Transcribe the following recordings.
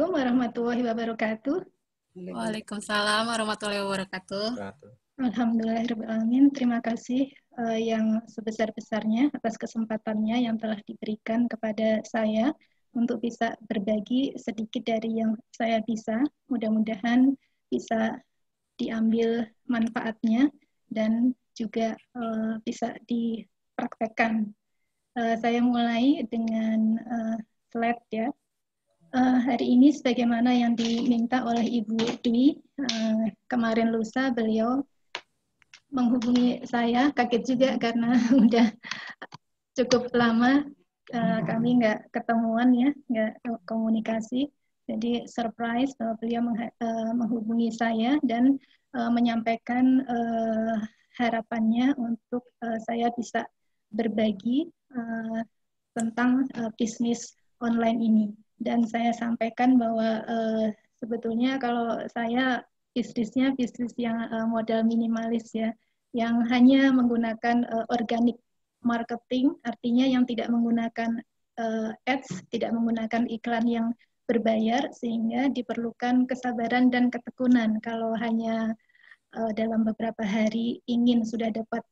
Assalamualaikum warahmatullahi wabarakatuh. Waalaikumsalam warahmatullahi wabarakatuh. Alhamdulillahirrahmanirrahim. Terima kasih yang sebesar-besarnya atas kesempatannya yang telah diberikan kepada saya untuk bisa berbagi sedikit dari yang saya bisa. Mudah-mudahan bisa diambil manfaatnya dan juga bisa dipraktekkan. Saya mulai dengan slide ya. Hari ini sebagaimana yang diminta oleh Ibu Dwi, kemarin lusa beliau menghubungi saya, kaget juga karena udah cukup lama kami nggak ketemuan ya, nggak komunikasi. Jadi surprise bahwa beliau menghubungi saya dan menyampaikan harapannya untuk saya bisa berbagi tentang bisnis online ini. Dan saya sampaikan bahwa sebetulnya kalau saya bisnisnya bisnis yang modal minimalis ya, yang hanya menggunakan organic marketing, artinya yang tidak menggunakan ads, tidak menggunakan iklan yang berbayar, sehingga diperlukan kesabaran dan ketekunan. Kalau hanya dalam beberapa hari ingin sudah dapat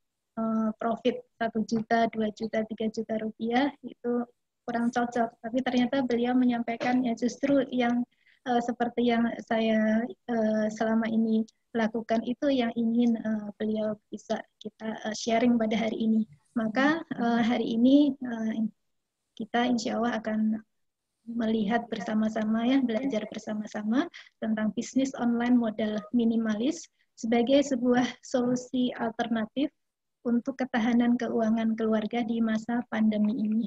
profit 1 juta, 2 juta, 3 juta rupiah, itu kurang cocok. Tapi ternyata beliau menyampaikan ya justru yang seperti yang saya selama ini lakukan itu yang ingin beliau bisa kita sharing pada hari ini. Maka hari ini kita insya Allah akan melihat bersama-sama ya, belajar bersama-sama tentang bisnis online modal minimalis sebagai sebuah solusi alternatif untuk ketahanan keuangan keluarga di masa pandemi ini.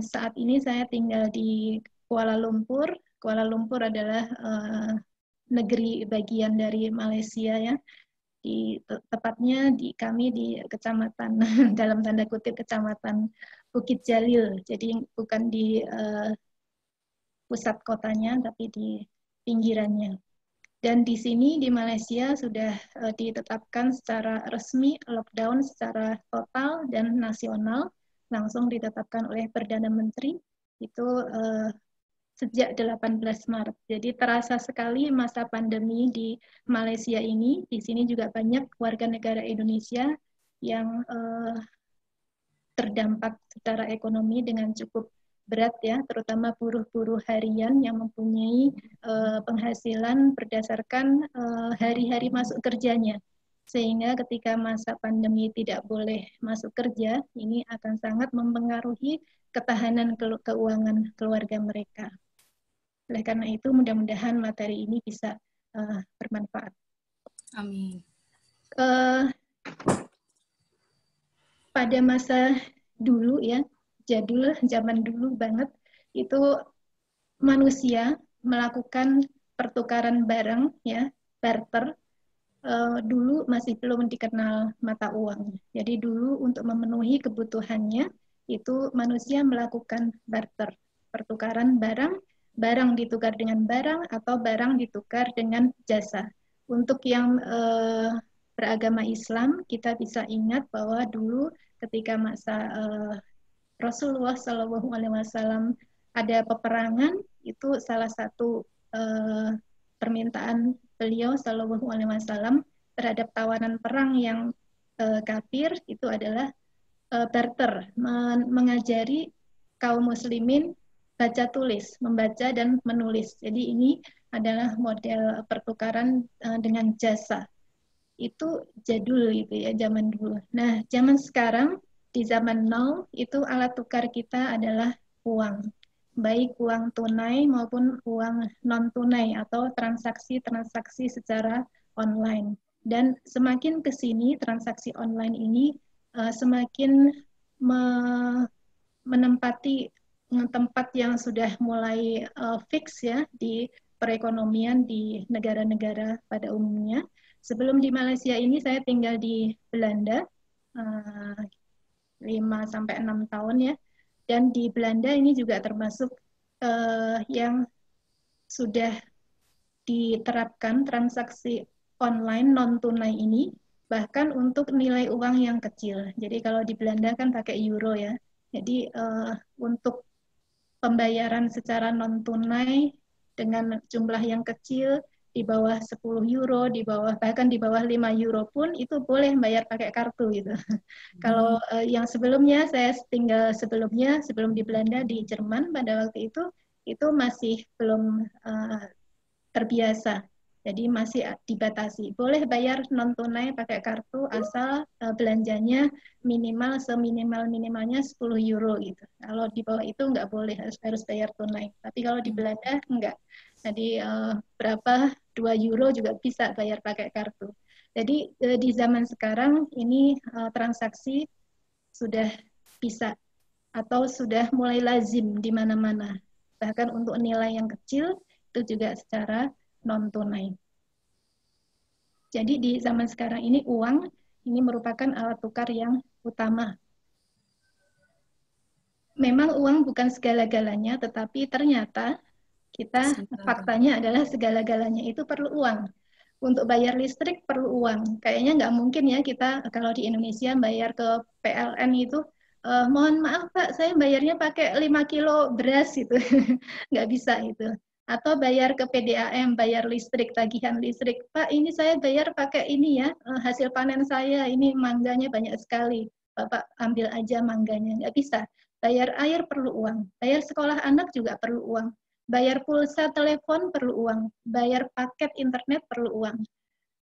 Saat ini saya tinggal di Kuala Lumpur. Kuala Lumpur adalah negeri bagian dari Malaysia ya. Tepatnya kami di kecamatan dalam tanda kutip kecamatan Bukit Jalil. Jadi bukan di pusat kotanya tapi di pinggirannya. Dan di sini di Malaysia sudah ditetapkan secara resmi lockdown secara total dan nasional, langsung ditetapkan oleh Perdana Menteri itu sejak 18 Maret. Jadi terasa sekali masa pandemi di Malaysia ini. Di sini juga banyak warga negara Indonesia yang terdampak secara ekonomi dengan cukup berat ya, terutama buruh-buruh harian yang mempunyai penghasilan berdasarkan hari-hari masuk kerjanya. Sehingga ketika masa pandemi tidak boleh masuk kerja, ini akan sangat mempengaruhi ketahanan keuangan keluarga mereka. Oleh karena itu, mudah-mudahan materi ini bisa bermanfaat. Amin. Pada masa dulu ya, jadul, zaman dulu banget, itu manusia melakukan pertukaran barang ya, barter. Dulu masih belum dikenal mata uang. Jadi dulu untuk memenuhi kebutuhannya itu manusia melakukan barter, pertukaran barang, barang ditukar dengan barang atau barang ditukar dengan jasa. Untuk yang beragama Islam, kita bisa ingat bahwa dulu ketika masa Rasulullah SAW ada peperangan, itu salah satu permintaan beliau SAW terhadap tawanan perang yang kafir itu adalah barter, mengajari kaum muslimin baca tulis, membaca dan menulis. Jadi ini adalah model pertukaran dengan jasa. Itu jadul gitu ya, zaman dulu. Nah, zaman sekarang di zaman now itu alat tukar kita adalah uang. Baik uang tunai maupun uang non tunai atau transaksi-transaksi secara online. Dan semakin ke sini transaksi online ini semakin menempati tempat yang sudah mulai fix ya di perekonomian di negara-negara pada umumnya. Sebelum di Malaysia ini saya tinggal di Belanda 5-6 tahun ya. Dan di Belanda ini juga termasuk yang sudah diterapkan transaksi online non tunai ini bahkan untuk nilai uang yang kecil. Jadi kalau di Belanda kan pakai euro ya. Jadi untuk pembayaran secara non tunai dengan jumlah yang kecil, di bawah 10 euro, bahkan di bawah 5 euro pun itu boleh bayar pakai kartu gitu. Kalau yang sebelumnya saya tinggal sebelum di Belanda di Jerman pada waktu itu masih belum terbiasa. Jadi masih dibatasi. Boleh bayar non tunai pakai kartu asal belanjanya minimal seminimal-minimalnya 10 euro gitu. Kalau di bawah itu nggak boleh, harus bayar tunai. Tapi kalau di Belanda nggak. Jadi berapa 2 euro juga bisa bayar pakai kartu. Jadi di zaman sekarang ini transaksi sudah bisa atau sudah mulai lazim di mana-mana. Bahkan untuk nilai yang kecil itu juga secara non tunai. Jadi di zaman sekarang ini uang ini merupakan alat tukar yang utama. Memang uang bukan segala-galanya, tetapi ternyata faktanya adalah segala-galanya itu perlu uang. Untuk bayar listrik perlu uang. Kayaknya nggak mungkin ya kita kalau di Indonesia bayar ke PLN itu, mohon maaf Pak, saya bayarnya pakai 5 kilo beras itu. Nggak bisa itu. Atau bayar ke PDAM, bayar listrik, tagihan listrik. Pak, ini saya bayar pakai ini ya, hasil panen saya, ini mangganya banyak sekali. Bapak ambil aja mangganya. Nggak bisa. Bayar air perlu uang. Bayar sekolah anak juga perlu uang. Bayar pulsa telepon perlu uang, bayar paket internet perlu uang,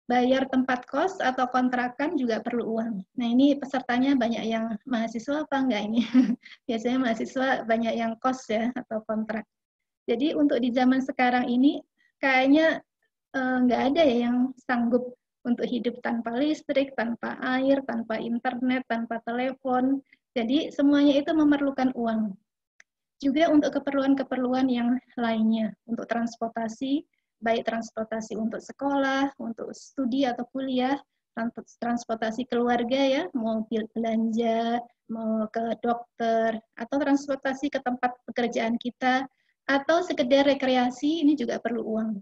bayar tempat kos atau kontrakan juga perlu uang. Nah ini pesertanya banyak yang mahasiswa apa enggak ini? Biasanya mahasiswa banyak yang kos ya atau kontrak. Jadi untuk di zaman sekarang ini kayaknya nggak ada ya yang sanggup untuk hidup tanpa listrik, tanpa air, tanpa internet, tanpa telepon. Jadi semuanya itu memerlukan uang. Juga untuk keperluan-keperluan yang lainnya, untuk transportasi, baik transportasi untuk sekolah, untuk studi atau kuliah, transportasi keluarga ya, mau belanja, mau ke dokter, atau transportasi ke tempat pekerjaan kita, atau sekedar rekreasi, ini juga perlu uang.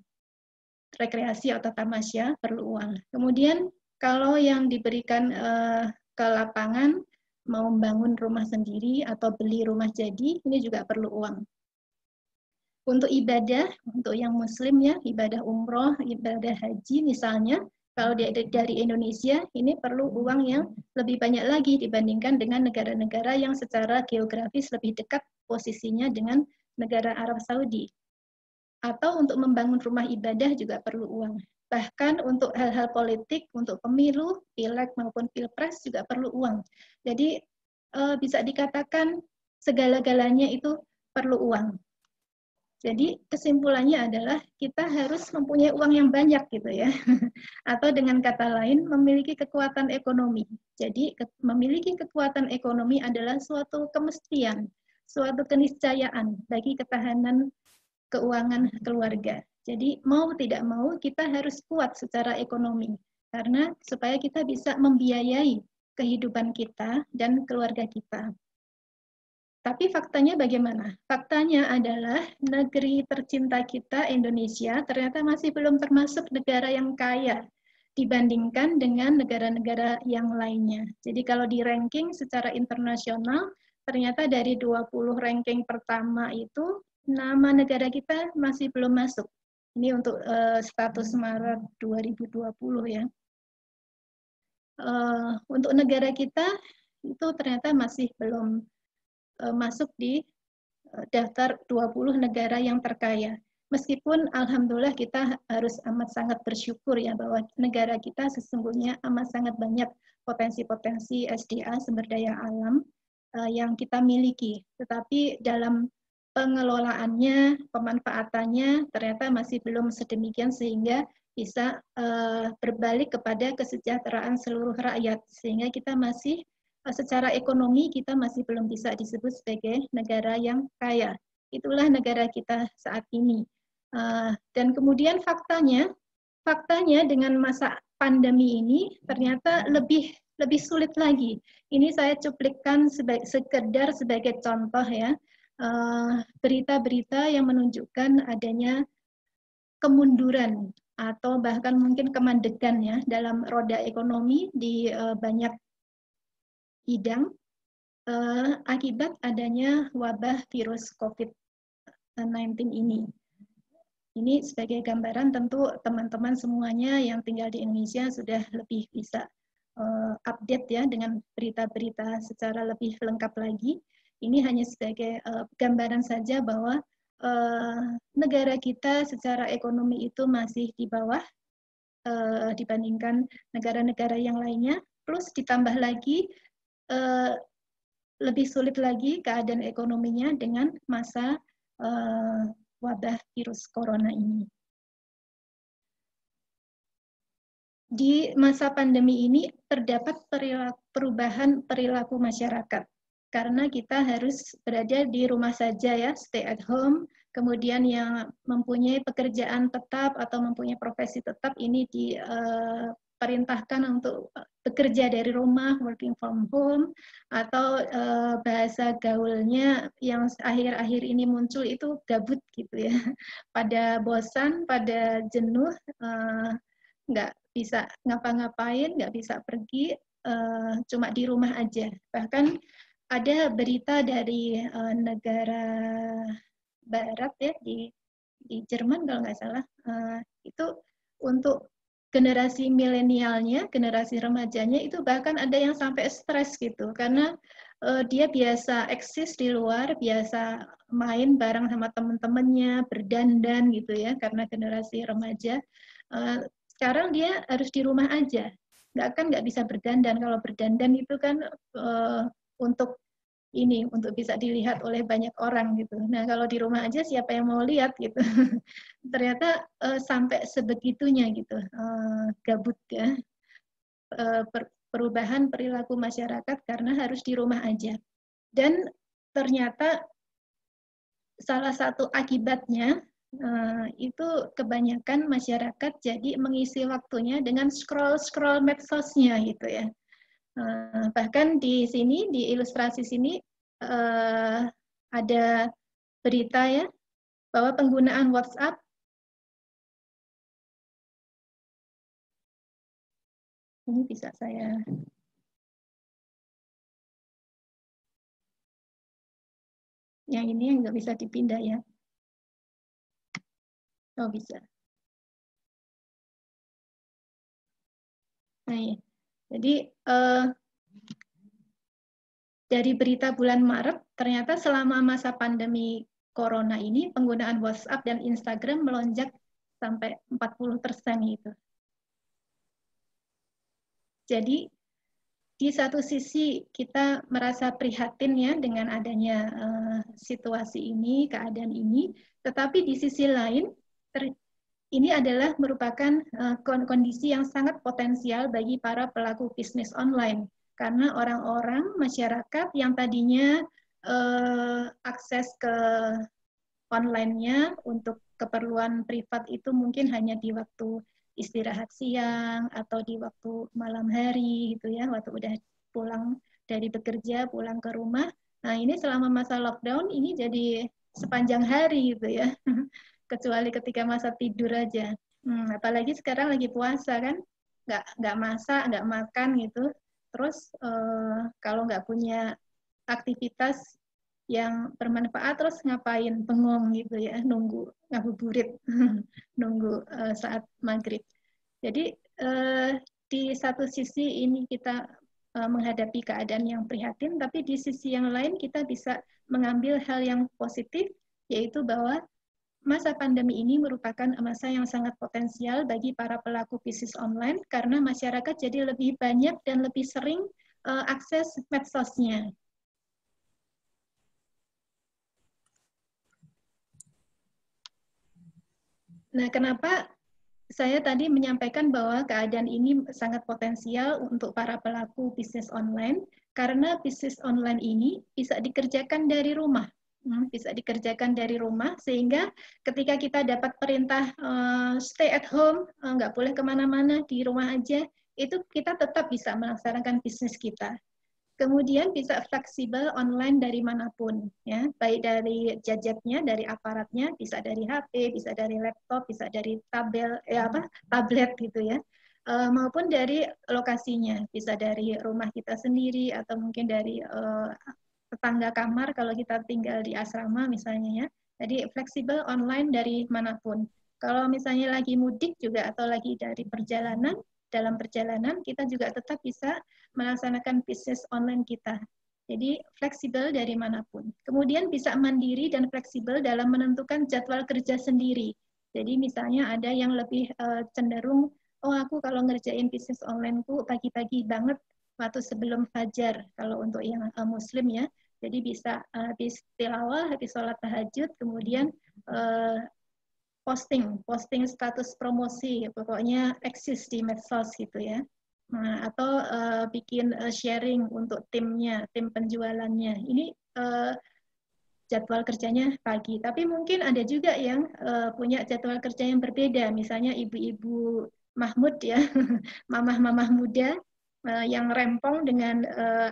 Rekreasi atau tamasya perlu uang. Kemudian kalau yang diberikan ke lapangan, mau membangun rumah sendiri atau beli rumah jadi, ini juga perlu uang. Untuk ibadah, untuk yang muslim ya, ibadah umroh, ibadah haji misalnya, kalau dari Indonesia, ini perlu uang yang lebih banyak lagi dibandingkan dengan negara-negara yang secara geografis lebih dekat posisinya dengan negara Arab Saudi. Atau untuk membangun rumah ibadah juga perlu uang. Bahkan untuk hal-hal politik, untuk pemilu, pileg maupun pilpres juga perlu uang. Jadi bisa dikatakan segala-galanya itu perlu uang. Jadi kesimpulannya adalah kita harus mempunyai uang yang banyak gitu ya. Atau dengan kata lain memiliki kekuatan ekonomi. Jadi memiliki kekuatan ekonomi adalah suatu kemestian, suatu keniscayaan bagi ketahanan keuangan keluarga. Jadi mau tidak mau kita harus kuat secara ekonomi karena supaya kita bisa membiayai kehidupan kita dan keluarga kita. Tapi faktanya bagaimana? Faktanya adalah negeri tercinta kita, Indonesia, ternyata masih belum termasuk negara yang kaya dibandingkan dengan negara-negara yang lainnya. Jadi kalau di ranking secara internasional, ternyata dari 20 ranking pertama itu, nama negara kita masih belum masuk. Ini untuk status Maret 2020 ya. Untuk negara kita, itu ternyata masih belum masuk di daftar 20 negara yang terkaya. Meskipun alhamdulillah kita harus amat sangat bersyukur ya bahwa negara kita sesungguhnya amat sangat banyak potensi-potensi SDA, sumber daya alam yang kita miliki. Tetapi dalam pengelolaannya, pemanfaatannya ternyata masih belum sedemikian sehingga bisa berbalik kepada kesejahteraan seluruh rakyat. Sehingga kita masih secara ekonomi kita masih belum bisa disebut sebagai negara yang kaya. Itulah negara kita saat ini. Dan kemudian faktanya dengan masa pandemi ini ternyata lebih sulit lagi. Ini saya cuplikan sekedar sebagai contoh ya, berita-berita yang menunjukkan adanya kemunduran atau bahkan mungkin kemandegan ya dalam roda ekonomi di banyak bidang akibat adanya wabah virus COVID-19 ini. Ini sebagai gambaran tentu teman-teman semuanya yang tinggal di Indonesia sudah lebih bisa update ya dengan berita-berita secara lebih lengkap lagi. Ini hanya sebagai gambaran saja bahwa negara kita secara ekonomi itu masih di bawah dibandingkan negara-negara yang lainnya. Plus ditambah lagi lebih sulit lagi keadaan ekonominya dengan masa wabah virus corona ini. Di masa pandemi ini terdapat perubahan perilaku masyarakat karena kita harus berada di rumah saja ya, stay at home. Kemudian yang mempunyai pekerjaan tetap atau mempunyai profesi tetap ini diperintahkan untuk bekerja dari rumah, working from home, atau bahasa gaulnya yang akhir-akhir ini muncul itu gabut gitu ya. Pada bosan, pada jenuh, nggak bisa ngapa-ngapain, nggak bisa pergi, cuma di rumah aja. Bahkan ada berita dari negara Barat ya di Jerman kalau nggak salah, itu untuk generasi milenialnya, generasi remajanya itu bahkan ada yang sampai stres gitu karena dia biasa eksis di luar, biasa main bareng sama teman-temannya, berdandan gitu ya karena generasi remaja. Sekarang dia harus di rumah aja, nggak bisa berdandan. Kalau berdandan itu kan untuk untuk bisa dilihat oleh banyak orang gitu. Nah kalau di rumah aja siapa yang mau lihat gitu. Ternyata sampai sebegitunya gitu, gabut ya, perubahan perilaku masyarakat karena harus di rumah aja. Dan ternyata salah satu akibatnya itu kebanyakan masyarakat jadi mengisi waktunya dengan scroll medsosnya gitu ya. Bahkan di sini, di ilustrasi sini ada berita ya, bahwa penggunaan WhatsApp ini bisa saya yang ini yang nggak bisa dipindah ya. Oh bisa. Nah, ya. Jadi dari berita bulan Maret, ternyata selama masa pandemi Corona ini, penggunaan WhatsApp dan Instagram melonjak sampai 40% gitu. Jadi, di satu sisi kita merasa prihatin ya dengan adanya situasi ini, keadaan ini, tetapi di sisi lain, ini adalah merupakan kondisi yang sangat potensial bagi para pelaku bisnis online. Karena orang-orang, masyarakat yang tadinya akses ke online-nya untuk keperluan privat itu mungkin hanya di waktu istirahat siang atau di waktu malam hari gitu ya, waktu udah pulang dari bekerja, pulang ke rumah. Nah, ini selama masa lockdown ini jadi sepanjang hari gitu ya. Kecuali ketika masa tidur aja. Apalagi sekarang lagi puasa kan, nggak masak, nggak makan gitu. Terus kalau nggak punya aktivitas yang bermanfaat terus ngapain bengong gitu ya, nunggu ngabuburit nunggu saat maghrib. Jadi di satu sisi ini kita menghadapi keadaan yang prihatin, tapi di sisi yang lain kita bisa mengambil hal yang positif, yaitu bahwa masa pandemi ini merupakan masa yang sangat potensial bagi para pelaku bisnis online karena masyarakat jadi lebih banyak dan lebih sering akses medsosnya. Nah, kenapa saya tadi menyampaikan bahwa keadaan ini sangat potensial untuk para pelaku bisnis online, karena bisnis online ini bisa dikerjakan dari rumah. Bisa dikerjakan dari rumah, sehingga ketika kita dapat perintah stay at home, nggak boleh kemana-mana, di rumah aja, itu kita tetap bisa melaksanakan bisnis kita. Kemudian bisa fleksibel online dari manapun, ya, baik dari gadgetnya, dari aparatnya, bisa dari HP, bisa dari laptop, bisa dari tablet gitu ya, maupun dari lokasinya, bisa dari rumah kita sendiri atau mungkin dari tetangga kamar kalau kita tinggal di asrama misalnya ya. Jadi fleksibel online dari manapun. Kalau misalnya lagi mudik juga atau lagi dari perjalanan, dalam perjalanan kita juga tetap bisa melaksanakan bisnis online kita. Jadi fleksibel dari manapun. Kemudian bisa mandiri dan fleksibel dalam menentukan jadwal kerja sendiri. Jadi misalnya ada yang lebih cenderung, oh aku kalau ngerjain bisnis onlineku pagi-pagi banget waktu sebelum fajar, kalau untuk yang muslim ya. Jadi bisa habis tilawah, habis sholat tahajud, kemudian posting status promosi, pokoknya eksis di medsos gitu ya. Nah, atau bikin sharing untuk timnya, tim penjualannya. Ini jadwal kerjanya pagi. Tapi mungkin ada juga yang punya jadwal kerja yang berbeda. Misalnya ibu-ibu Mahmud ya, mamah-mamah muda yang rempong dengan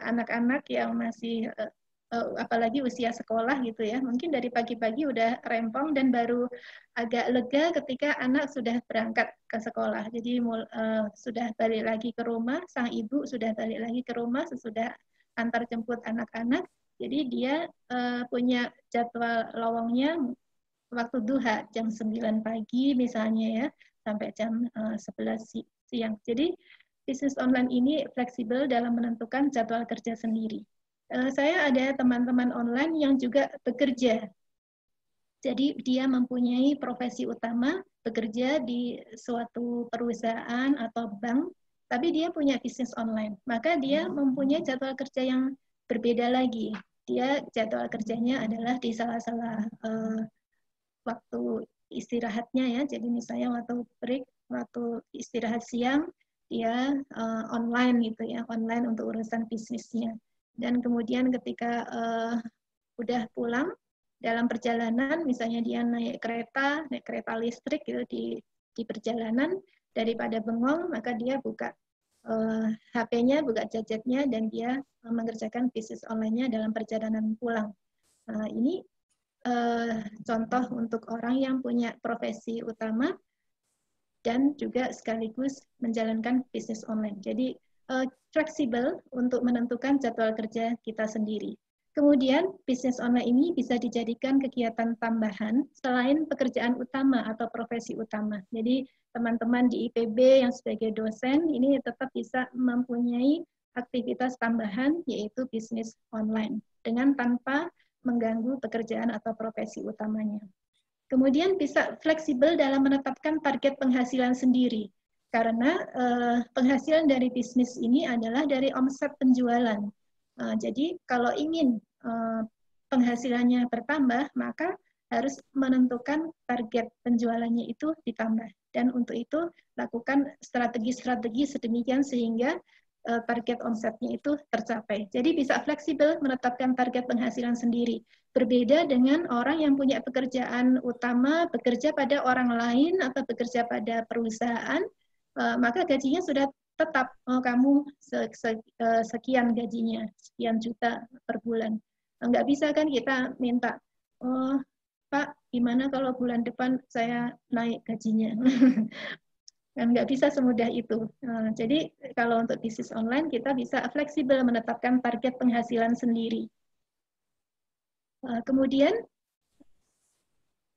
anak-anak yang masih apalagi usia sekolah gitu ya. Mungkin dari pagi-pagi udah rempong dan baru agak lega ketika anak sudah berangkat ke sekolah. Jadi sudah balik lagi ke rumah, sang ibu sudah balik lagi ke rumah sesudah antar jemput anak-anak. Jadi dia punya jadwal lowongnya waktu duha jam 9 pagi misalnya ya sampai jam 11 siang. Jadi bisnis online ini fleksibel dalam menentukan jadwal kerja sendiri. Saya ada teman-teman online yang juga bekerja. Jadi dia mempunyai profesi utama, bekerja di suatu perusahaan atau bank, tapi dia punya bisnis online. Maka dia mempunyai jadwal kerja yang berbeda lagi. Dia jadwal kerjanya adalah di salah-salah waktu istirahatnya ya. Jadi misalnya waktu break, waktu istirahat siang, dia online gitu ya, online untuk urusan bisnisnya. Dan kemudian ketika udah pulang, dalam perjalanan, misalnya dia naik kereta listrik gitu di perjalanan, daripada bengong, maka dia buka HP-nya, buka gadgetnya, dan dia mengerjakan bisnis online-nya dalam perjalanan pulang. Nah, ini contoh untuk orang yang punya profesi utama dan juga sekaligus menjalankan bisnis online. Jadi fleksibel untuk menentukan jadwal kerja kita sendiri. Kemudian bisnis online ini bisa dijadikan kegiatan tambahan selain pekerjaan utama atau profesi utama. Jadi teman-teman di IPB yang sebagai dosen ini tetap bisa mempunyai aktivitas tambahan yaitu bisnis online dengan tanpa mengganggu pekerjaan atau profesi utamanya. Kemudian bisa fleksibel dalam menetapkan target penghasilan sendiri. Karena penghasilan dari bisnis ini adalah dari omset penjualan. Jadi kalau ingin penghasilannya bertambah, maka harus menentukan target penjualannya itu ditambah. Dan untuk itu lakukan strategi-strategi sedemikian sehingga target omsetnya itu tercapai. Jadi bisa fleksibel menetapkan target penghasilan sendiri. Berbeda dengan orang yang punya pekerjaan utama, bekerja pada orang lain atau bekerja pada perusahaan, maka gajinya sudah tetap, kamu sekian gajinya, sekian juta per bulan. Nggak bisa kan kita minta, oh Pak, gimana kalau bulan depan saya naik gajinya? Dan nggak bisa semudah itu. Jadi kalau untuk bisnis online kita bisa fleksibel menetapkan target penghasilan sendiri. Kemudian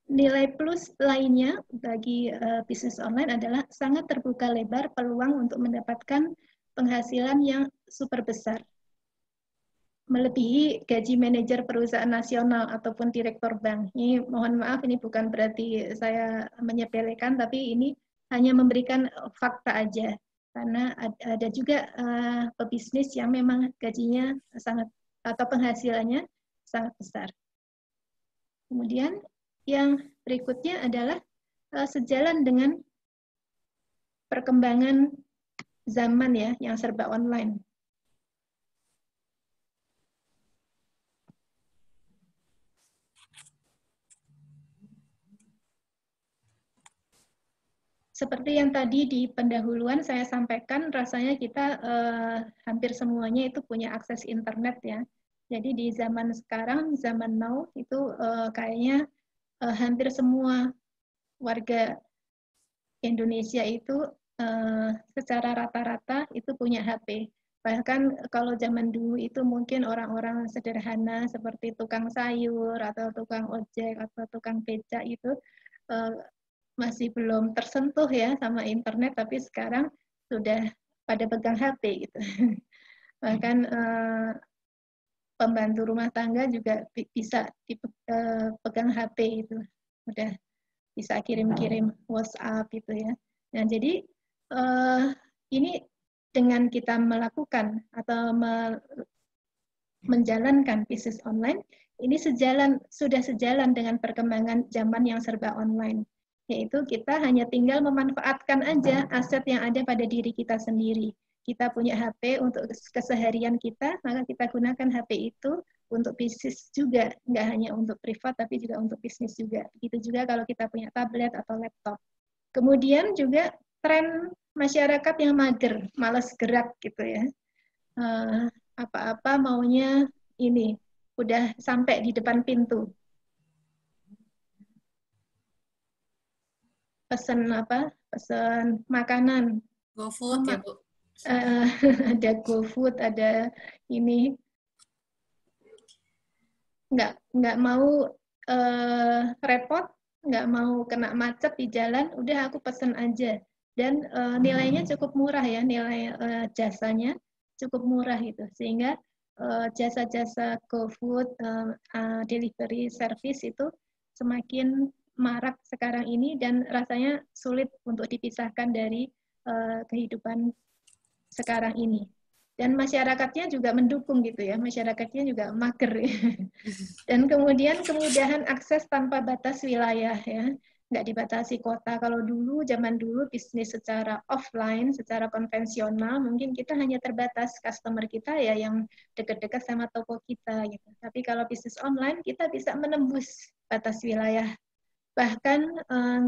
nilai plus lainnya bagi bisnis online adalah sangat terbuka lebar peluang untuk mendapatkan penghasilan yang super besar. Melebihi gaji manajer perusahaan nasional ataupun direktur bank. Ini mohon maaf, ini bukan berarti saya menyepelekan, tapi ini hanya memberikan fakta aja. Karena ada juga pebisnis yang memang gajinya sangat atau penghasilannya sangat besar. Kemudian yang berikutnya adalah sejalan dengan perkembangan zaman ya yang serba online. Seperti yang tadi di pendahuluan saya sampaikan, rasanya kita hampir semuanya itu punya akses internet ya. Jadi di zaman sekarang, zaman now itu kayaknya hampir semua warga Indonesia itu secara rata-rata itu punya HP. Bahkan kalau zaman dulu itu mungkin orang-orang sederhana seperti tukang sayur atau tukang ojek atau tukang becak itu masih belum tersentuh ya sama internet, tapi sekarang sudah pada pegang HP gitu. Bahkan pembantu rumah tangga juga bisa dipegang HP itu, udah bisa kirim-kirim WhatsApp gitu ya. Nah jadi ini dengan kita melakukan atau menjalankan bisnis online, ini sudah sejalan dengan perkembangan zaman yang serba online. Yaitu kita hanya tinggal memanfaatkan aja aset yang ada pada diri kita sendiri. Kita punya HP untuk keseharian kita, maka kita gunakan HP itu untuk bisnis juga, nggak hanya untuk privat, tapi juga untuk bisnis juga. Begitu juga kalau kita punya tablet atau laptop. Kemudian juga tren masyarakat yang mager, malas gerak gitu ya. Apa-apa maunya ini, udah sampai di depan pintu. Pesen apa? Pesen makanan. GoFood ya, Bu? Ada GoFood, ada ini. Nggak mau repot, nggak mau kena macet di jalan, udah aku pesen aja. Dan nilainya cukup murah ya, nilai jasanya cukup murah gitu. Sehingga jasa-jasa GoFood, delivery service itu semakin marak sekarang ini dan rasanya sulit untuk dipisahkan dari kehidupan sekarang ini. Dan masyarakatnya juga mendukung gitu ya, masyarakatnya juga mager. Dan kemudian kemudahan akses tanpa batas wilayah ya, nggak dibatasi kota. Kalau dulu, zaman dulu bisnis secara offline, secara konvensional, mungkin kita hanya terbatas customer kita ya yang dekat-dekat sama toko kita gitu. Tapi kalau bisnis online, kita bisa menembus batas wilayah. Bahkan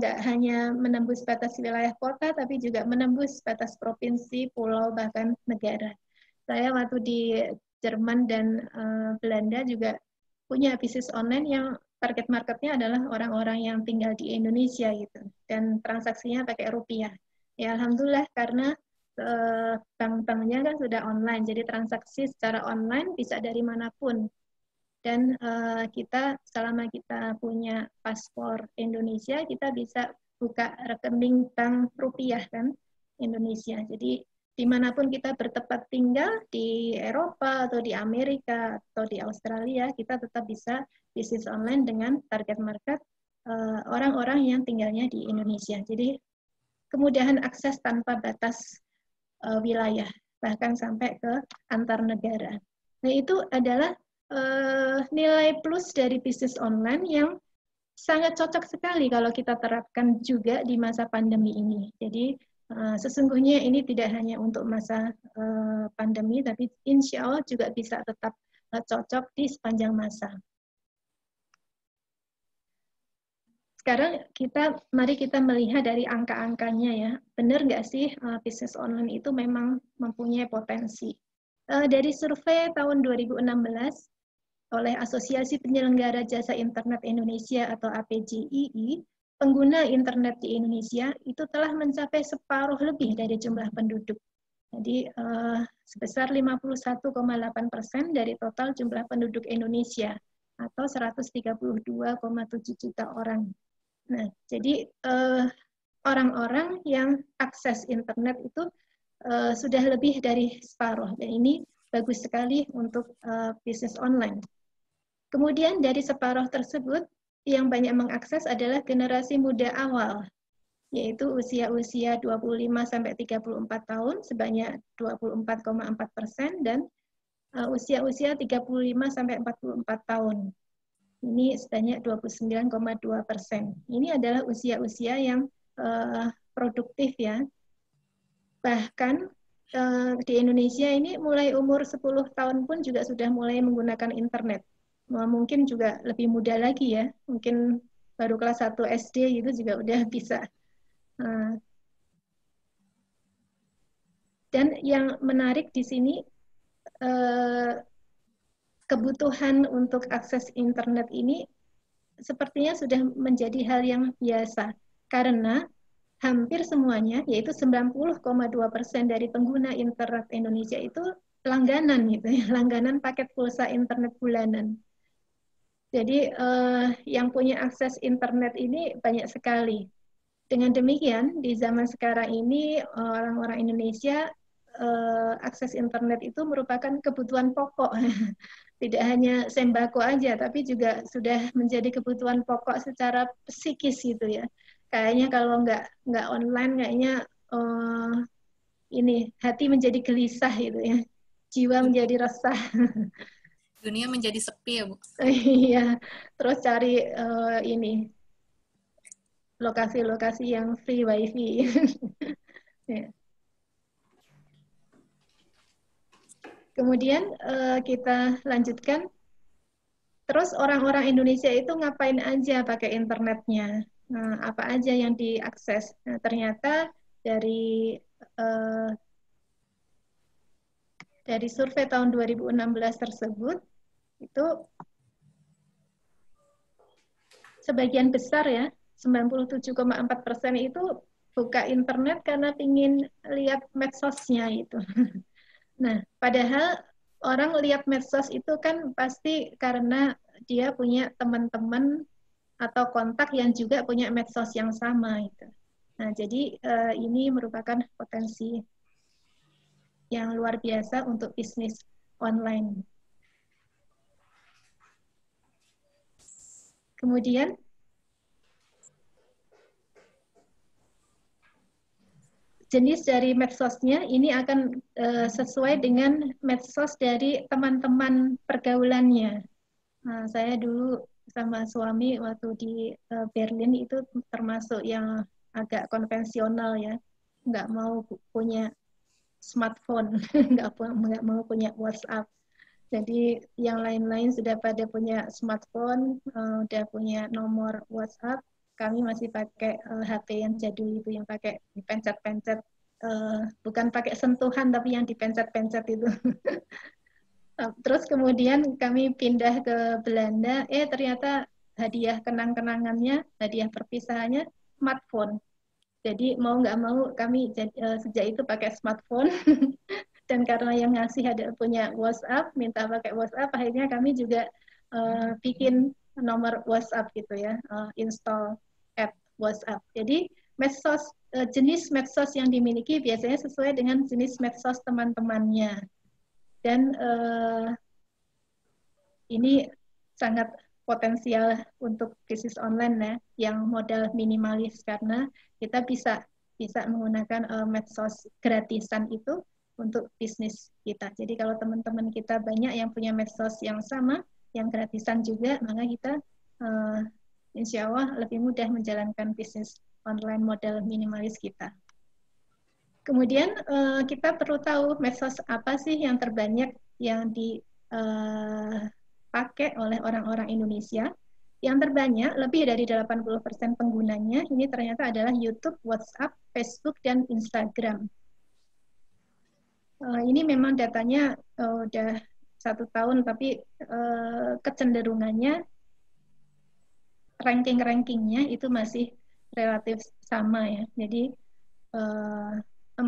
nggak hanya menembus batas wilayah kota, tapi juga menembus batas provinsi, pulau, bahkan negara. Saya waktu di Jerman dan Belanda juga punya bisnis online yang target marketnya adalah orang-orang yang tinggal di Indonesia gitu, dan transaksinya pakai rupiah. Ya alhamdulillah karena bank-banknya kan sudah online, jadi transaksi secara online bisa dari manapun. Dan kita selama kita punya paspor Indonesia, kita bisa buka rekening bank rupiah kan Indonesia. Jadi dimanapun kita bertempat tinggal, di Eropa atau di Amerika atau di Australia, kita tetap bisa bisnis online dengan target market orang-orang yang tinggalnya di Indonesia. Jadi kemudahan akses tanpa batas wilayah, bahkan sampai ke antar negara. Nah itu adalah nilai plus dari bisnis online yang sangat cocok sekali kalau kita terapkan juga di masa pandemi ini. Jadi sesungguhnya ini tidak hanya untuk masa pandemi, tapi insya Allah juga bisa tetap cocok di sepanjang masa. Sekarang mari kita melihat dari angka-angkanya ya. Benar nggak sih bisnis online itu memang mempunyai potensi? Dari survei tahun 2016 oleh Asosiasi Penyelenggara Jasa Internet Indonesia atau APJII, pengguna internet di Indonesia itu telah mencapai separuh lebih dari jumlah penduduk. Jadi sebesar 51,8% dari total jumlah penduduk Indonesia atau 132,7 juta orang. Nah, jadi orang-orang yang akses internet itu sudah lebih dari separuh, dan ini bagus sekali untuk bisnis online. Kemudian dari separuh tersebut, yang banyak mengakses adalah generasi muda awal, yaitu usia-usia 25-34 tahun sebanyak 24,4% dan usia-usia 35-44 tahun. Ini sebanyak 29,2%. Ini adalah usia-usia yang produktif ya. Bahkan di Indonesia ini mulai umur 10 tahun pun juga sudah mulai menggunakan internet. Mungkin juga lebih muda lagi ya, mungkin baru kelas 1 SD gitu juga udah bisa. Dan yang menarik di sini, kebutuhan untuk akses internet ini sepertinya sudah menjadi hal yang biasa, karena hampir semuanya, yaitu 90,2% dari pengguna internet Indonesia itu langganan gitu ya, langganan paket pulsa internet bulanan. Jadi yang punya akses internet ini banyak sekali. Dengan demikian, di zaman sekarang ini orang-orang Indonesia akses internet itu merupakan kebutuhan pokok. Tidak hanya sembako aja, tapi juga sudah menjadi kebutuhan pokok secara psikis gitu ya. Kayaknya kalau nggak online, kayaknya ini hati menjadi gelisah gitu ya, jiwa menjadi resah. Dunia menjadi sepi ya, Bu. Iya, terus cari ini lokasi-lokasi yang free wifi. Ya. Kemudian kita lanjutkan. Terus orang-orang Indonesia itu ngapain aja pakai internetnya? Nah, apa aja yang diakses? Nah, ternyata dari uh, dari survei tahun 2016 tersebut itu sebagian besar ya, 97,4% itu buka internet karena ingin lihat medsosnya itu. Nah, padahal orang lihat medsos itu kan pasti karena dia punya teman-teman atau kontak yang juga punya medsos yang sama itu. Nah, jadi ini merupakan potensi yang luar biasa untuk bisnis online. Kemudian jenis dari medsosnya ini akan sesuai dengan medsos dari teman-teman pergaulannya. Nah, saya dulu sama suami waktu di Berlin itu termasuk yang agak konvensional ya, nggak mau punya smartphone, nggak mau punya WhatsApp. Jadi yang lain-lain sudah pada punya smartphone, udah punya nomor WhatsApp. Kami masih pakai HP yang jadul itu, yang pakai dipencet-pencet, bukan pakai sentuhan tapi yang dipencet-pencet itu. Terus kemudian kami pindah ke Belanda, ternyata hadiah kenang-kenangannya, hadiah perpisahannya smartphone. Jadi mau nggak mau kami sejak itu pakai smartphone. Dan karena yang ngasih ada punya WhatsApp, minta pakai WhatsApp, akhirnya kami juga bikin nomor WhatsApp gitu ya, install app WhatsApp. Jadi medsos jenis medsos yang dimiliki biasanya sesuai dengan jenis medsos teman-temannya. Dan ini sangat potensial untuk bisnis online ya, yang modal minimalis karena kita bisa menggunakan medsos gratisan itu untuk bisnis kita. Jadi kalau teman-teman kita banyak yang punya medsos yang sama, yang gratisan juga, maka kita insya Allah lebih mudah menjalankan bisnis online modal minimalis kita. Kemudian kita perlu tahu medsos apa sih yang terbanyak yang dipakai oleh orang-orang Indonesia. Yang terbanyak, lebih dari 80% penggunanya, ini ternyata adalah YouTube, WhatsApp, Facebook, dan Instagram. Ini memang datanya udah 1 tahun, tapi kecenderungannya, ranking-rankingnya itu masih relatif sama ya. Jadi 4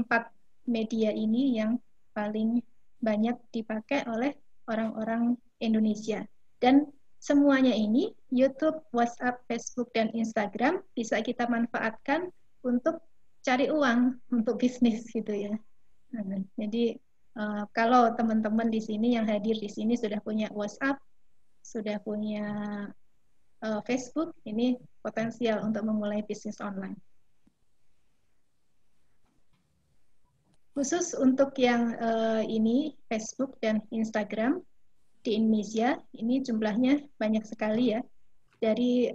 media ini yang paling banyak dipakai oleh orang-orang Indonesia. Dan semuanya ini, YouTube, WhatsApp, Facebook, dan Instagram bisa kita manfaatkan untuk cari uang, untuk bisnis gitu ya. Nah, jadi kalau teman-teman di sini yang hadir di sini sudah punya WhatsApp, sudah punya Facebook, ini potensial untuk memulai bisnis online. Khusus untuk yang ini, Facebook dan Instagram di Indonesia, ini jumlahnya banyak sekali ya. Dari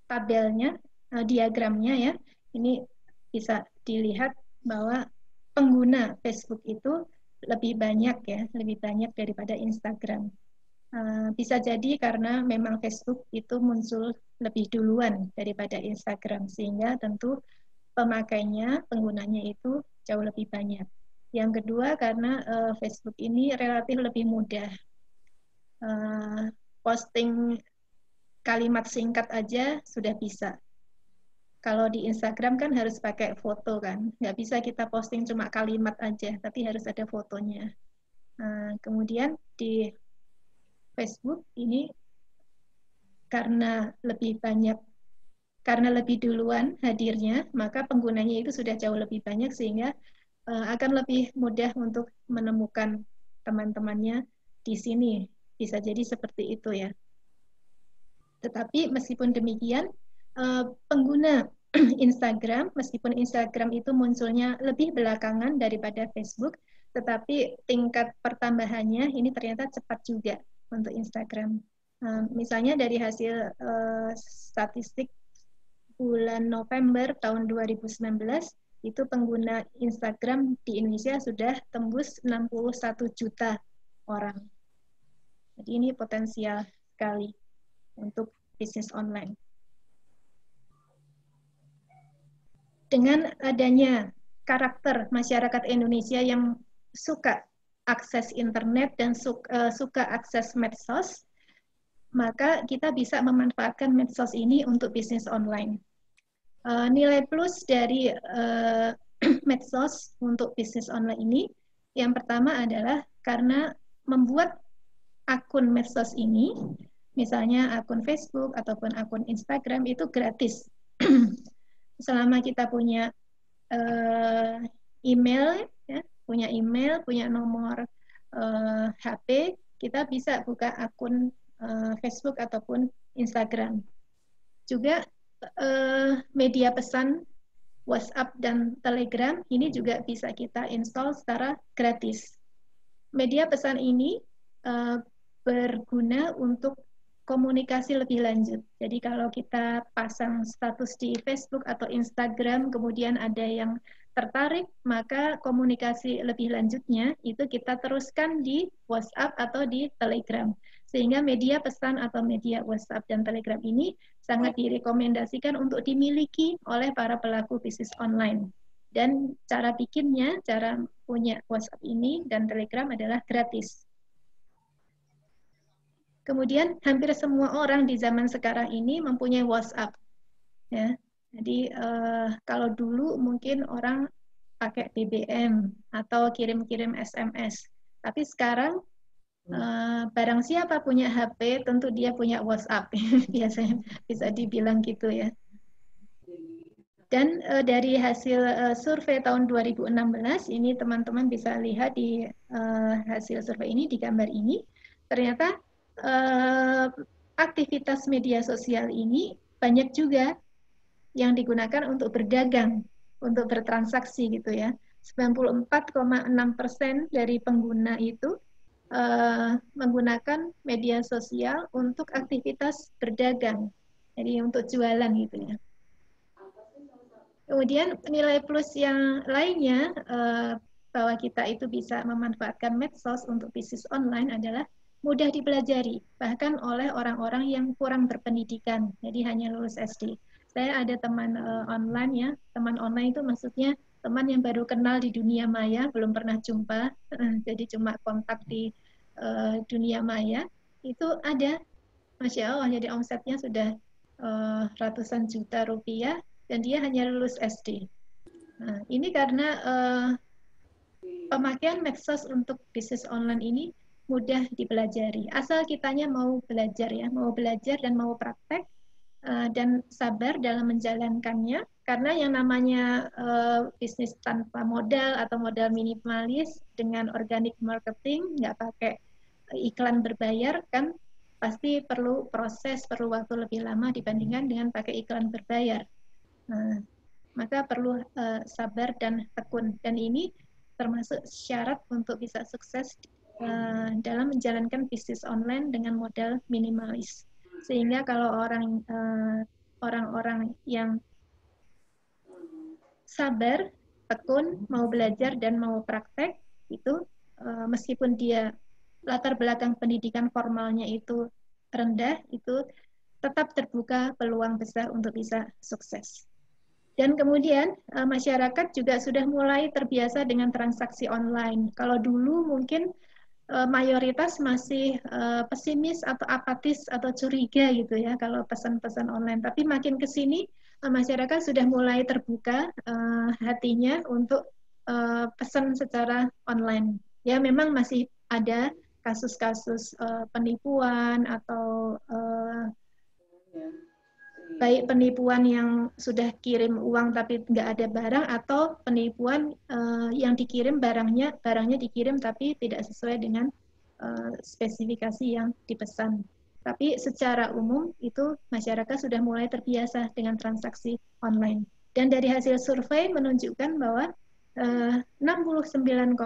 tabelnya, diagramnya ya, ini bisa dilihat bahwa pengguna Facebook itu lebih banyak ya, lebih banyak daripada Instagram. Bisa jadi karena memang Facebook itu muncul lebih duluan daripada Instagram, sehingga tentu pemakainya, penggunanya itu jauh lebih banyak. Yang kedua karena Facebook ini relatif lebih mudah. Posting kalimat singkat aja sudah bisa. Kalau di Instagram kan harus pakai foto kan, nggak bisa kita posting cuma kalimat aja, tapi harus ada fotonya. Kemudian di Facebook ini karena lebih banyak karena lebih duluan hadirnya, maka penggunanya itu sudah jauh lebih banyak sehingga akan lebih mudah untuk menemukan teman-temannya di sini. Bisa jadi seperti itu ya. Tetapi meskipun demikian, pengguna Instagram, meskipun Instagram itu munculnya lebih belakangan daripada Facebook, tetapi tingkat pertambahannya ini ternyata cepat juga untuk Instagram. Misalnya dari hasil statistik bulan November tahun 2019, itu pengguna Instagram di Indonesia sudah tembus 61 juta orang. Jadi ini potensial sekali untuk bisnis online. Dengan adanya karakter masyarakat Indonesia yang suka akses internet dan suka akses medsos, maka kita bisa memanfaatkan medsos ini untuk bisnis online. Nilai plus dari medsos untuk bisnis online ini, yang pertama adalah karena membuat akun medsos ini, misalnya akun Facebook ataupun akun Instagram itu gratis. Selama kita punya email, ya, punya nomor HP, kita bisa buka akun Facebook ataupun Instagram. Juga media pesan WhatsApp dan Telegram ini juga bisa kita install secara gratis. Media pesan ini berguna untuk komunikasi lebih lanjut. Jadi kalau kita pasang status di Facebook atau Instagram, kemudian ada yang tertarik, maka komunikasi lebih lanjutnya itu kita teruskan di WhatsApp atau di Telegram. Sehingga media pesan atau media WhatsApp dan Telegram ini sangat direkomendasikan untuk dimiliki oleh para pelaku bisnis online. Dan cara bikinnya, cara punya WhatsApp ini dan Telegram adalah gratis. Kemudian hampir semua orang di zaman sekarang ini mempunyai WhatsApp. Ya. Jadi kalau dulu mungkin orang pakai BBM atau kirim-kirim SMS. Tapi sekarang barang siapa punya HP, tentu dia punya WhatsApp. Biasanya bisa dibilang gitu ya. Dan dari hasil survei tahun 2016, ini teman-teman bisa lihat di hasil survei ini, di gambar ini, ternyata aktivitas media sosial ini banyak juga yang digunakan untuk berdagang, untuk bertransaksi gitu ya. 94,6% dari pengguna itu menggunakan media sosial untuk aktivitas berdagang, jadi untuk jualan gitu ya. Kemudian nilai plus yang lainnya bahwa kita itu bisa memanfaatkan medsos untuk bisnis online adalah mudah dipelajari, bahkan oleh orang-orang yang kurang berpendidikan, jadi hanya lulus SD. Saya ada teman online ya, teman online itu maksudnya teman yang baru kenal di dunia maya, belum pernah jumpa, jadi cuma kontak di dunia maya, itu ada, Masya Allah, jadi omsetnya sudah ratusan juta rupiah, dan dia hanya lulus SD. Nah, ini karena pemakaian medsos untuk bisnis online ini mudah dipelajari. Asal kitanya mau belajar ya, mau belajar dan mau praktek dan sabar dalam menjalankannya. Karena yang namanya bisnis tanpa modal atau modal minimalis dengan organic marketing, nggak pakai iklan berbayar kan pasti perlu proses, perlu waktu lebih lama dibandingkan dengan pakai iklan berbayar. Nah, maka perlu sabar dan tekun. Dan ini termasuk syarat untuk bisa sukses dalam menjalankan bisnis online dengan modal minimalis. Sehingga kalau orang-orang yang sabar, tekun, mau belajar dan mau praktek, itu meskipun dia latar belakang pendidikan formalnya itu rendah, itu tetap terbuka peluang besar untuk bisa sukses. Dan kemudian masyarakat juga sudah mulai terbiasa dengan transaksi online. Kalau dulu mungkin mayoritas masih pesimis atau apatis atau curiga gitu ya kalau pesan-pesan online. Tapi makin ke sini masyarakat sudah mulai terbuka hatinya untuk pesan secara online. Ya memang masih ada kasus-kasus penipuan atau baik penipuan yang sudah kirim uang tapi nggak ada barang, atau penipuan yang dikirim barangnya dikirim tapi tidak sesuai dengan spesifikasi yang dipesan. Tapi secara umum itu masyarakat sudah mulai terbiasa dengan transaksi online. Dan dari hasil survei menunjukkan bahwa 69,4%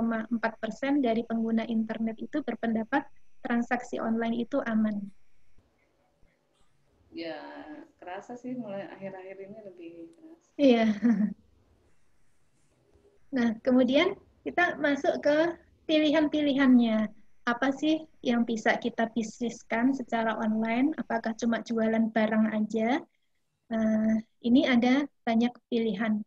dari pengguna internet itu berpendapat transaksi online itu aman. Ya, kerasa sih mulai akhir-akhir ini lebih keras. Iya. Nah, kemudian kita masuk ke pilihan-pilihannya. Apa sih yang bisa kita bisniskan secara online? Apakah cuma jualan barang aja? Ini ada banyak pilihan.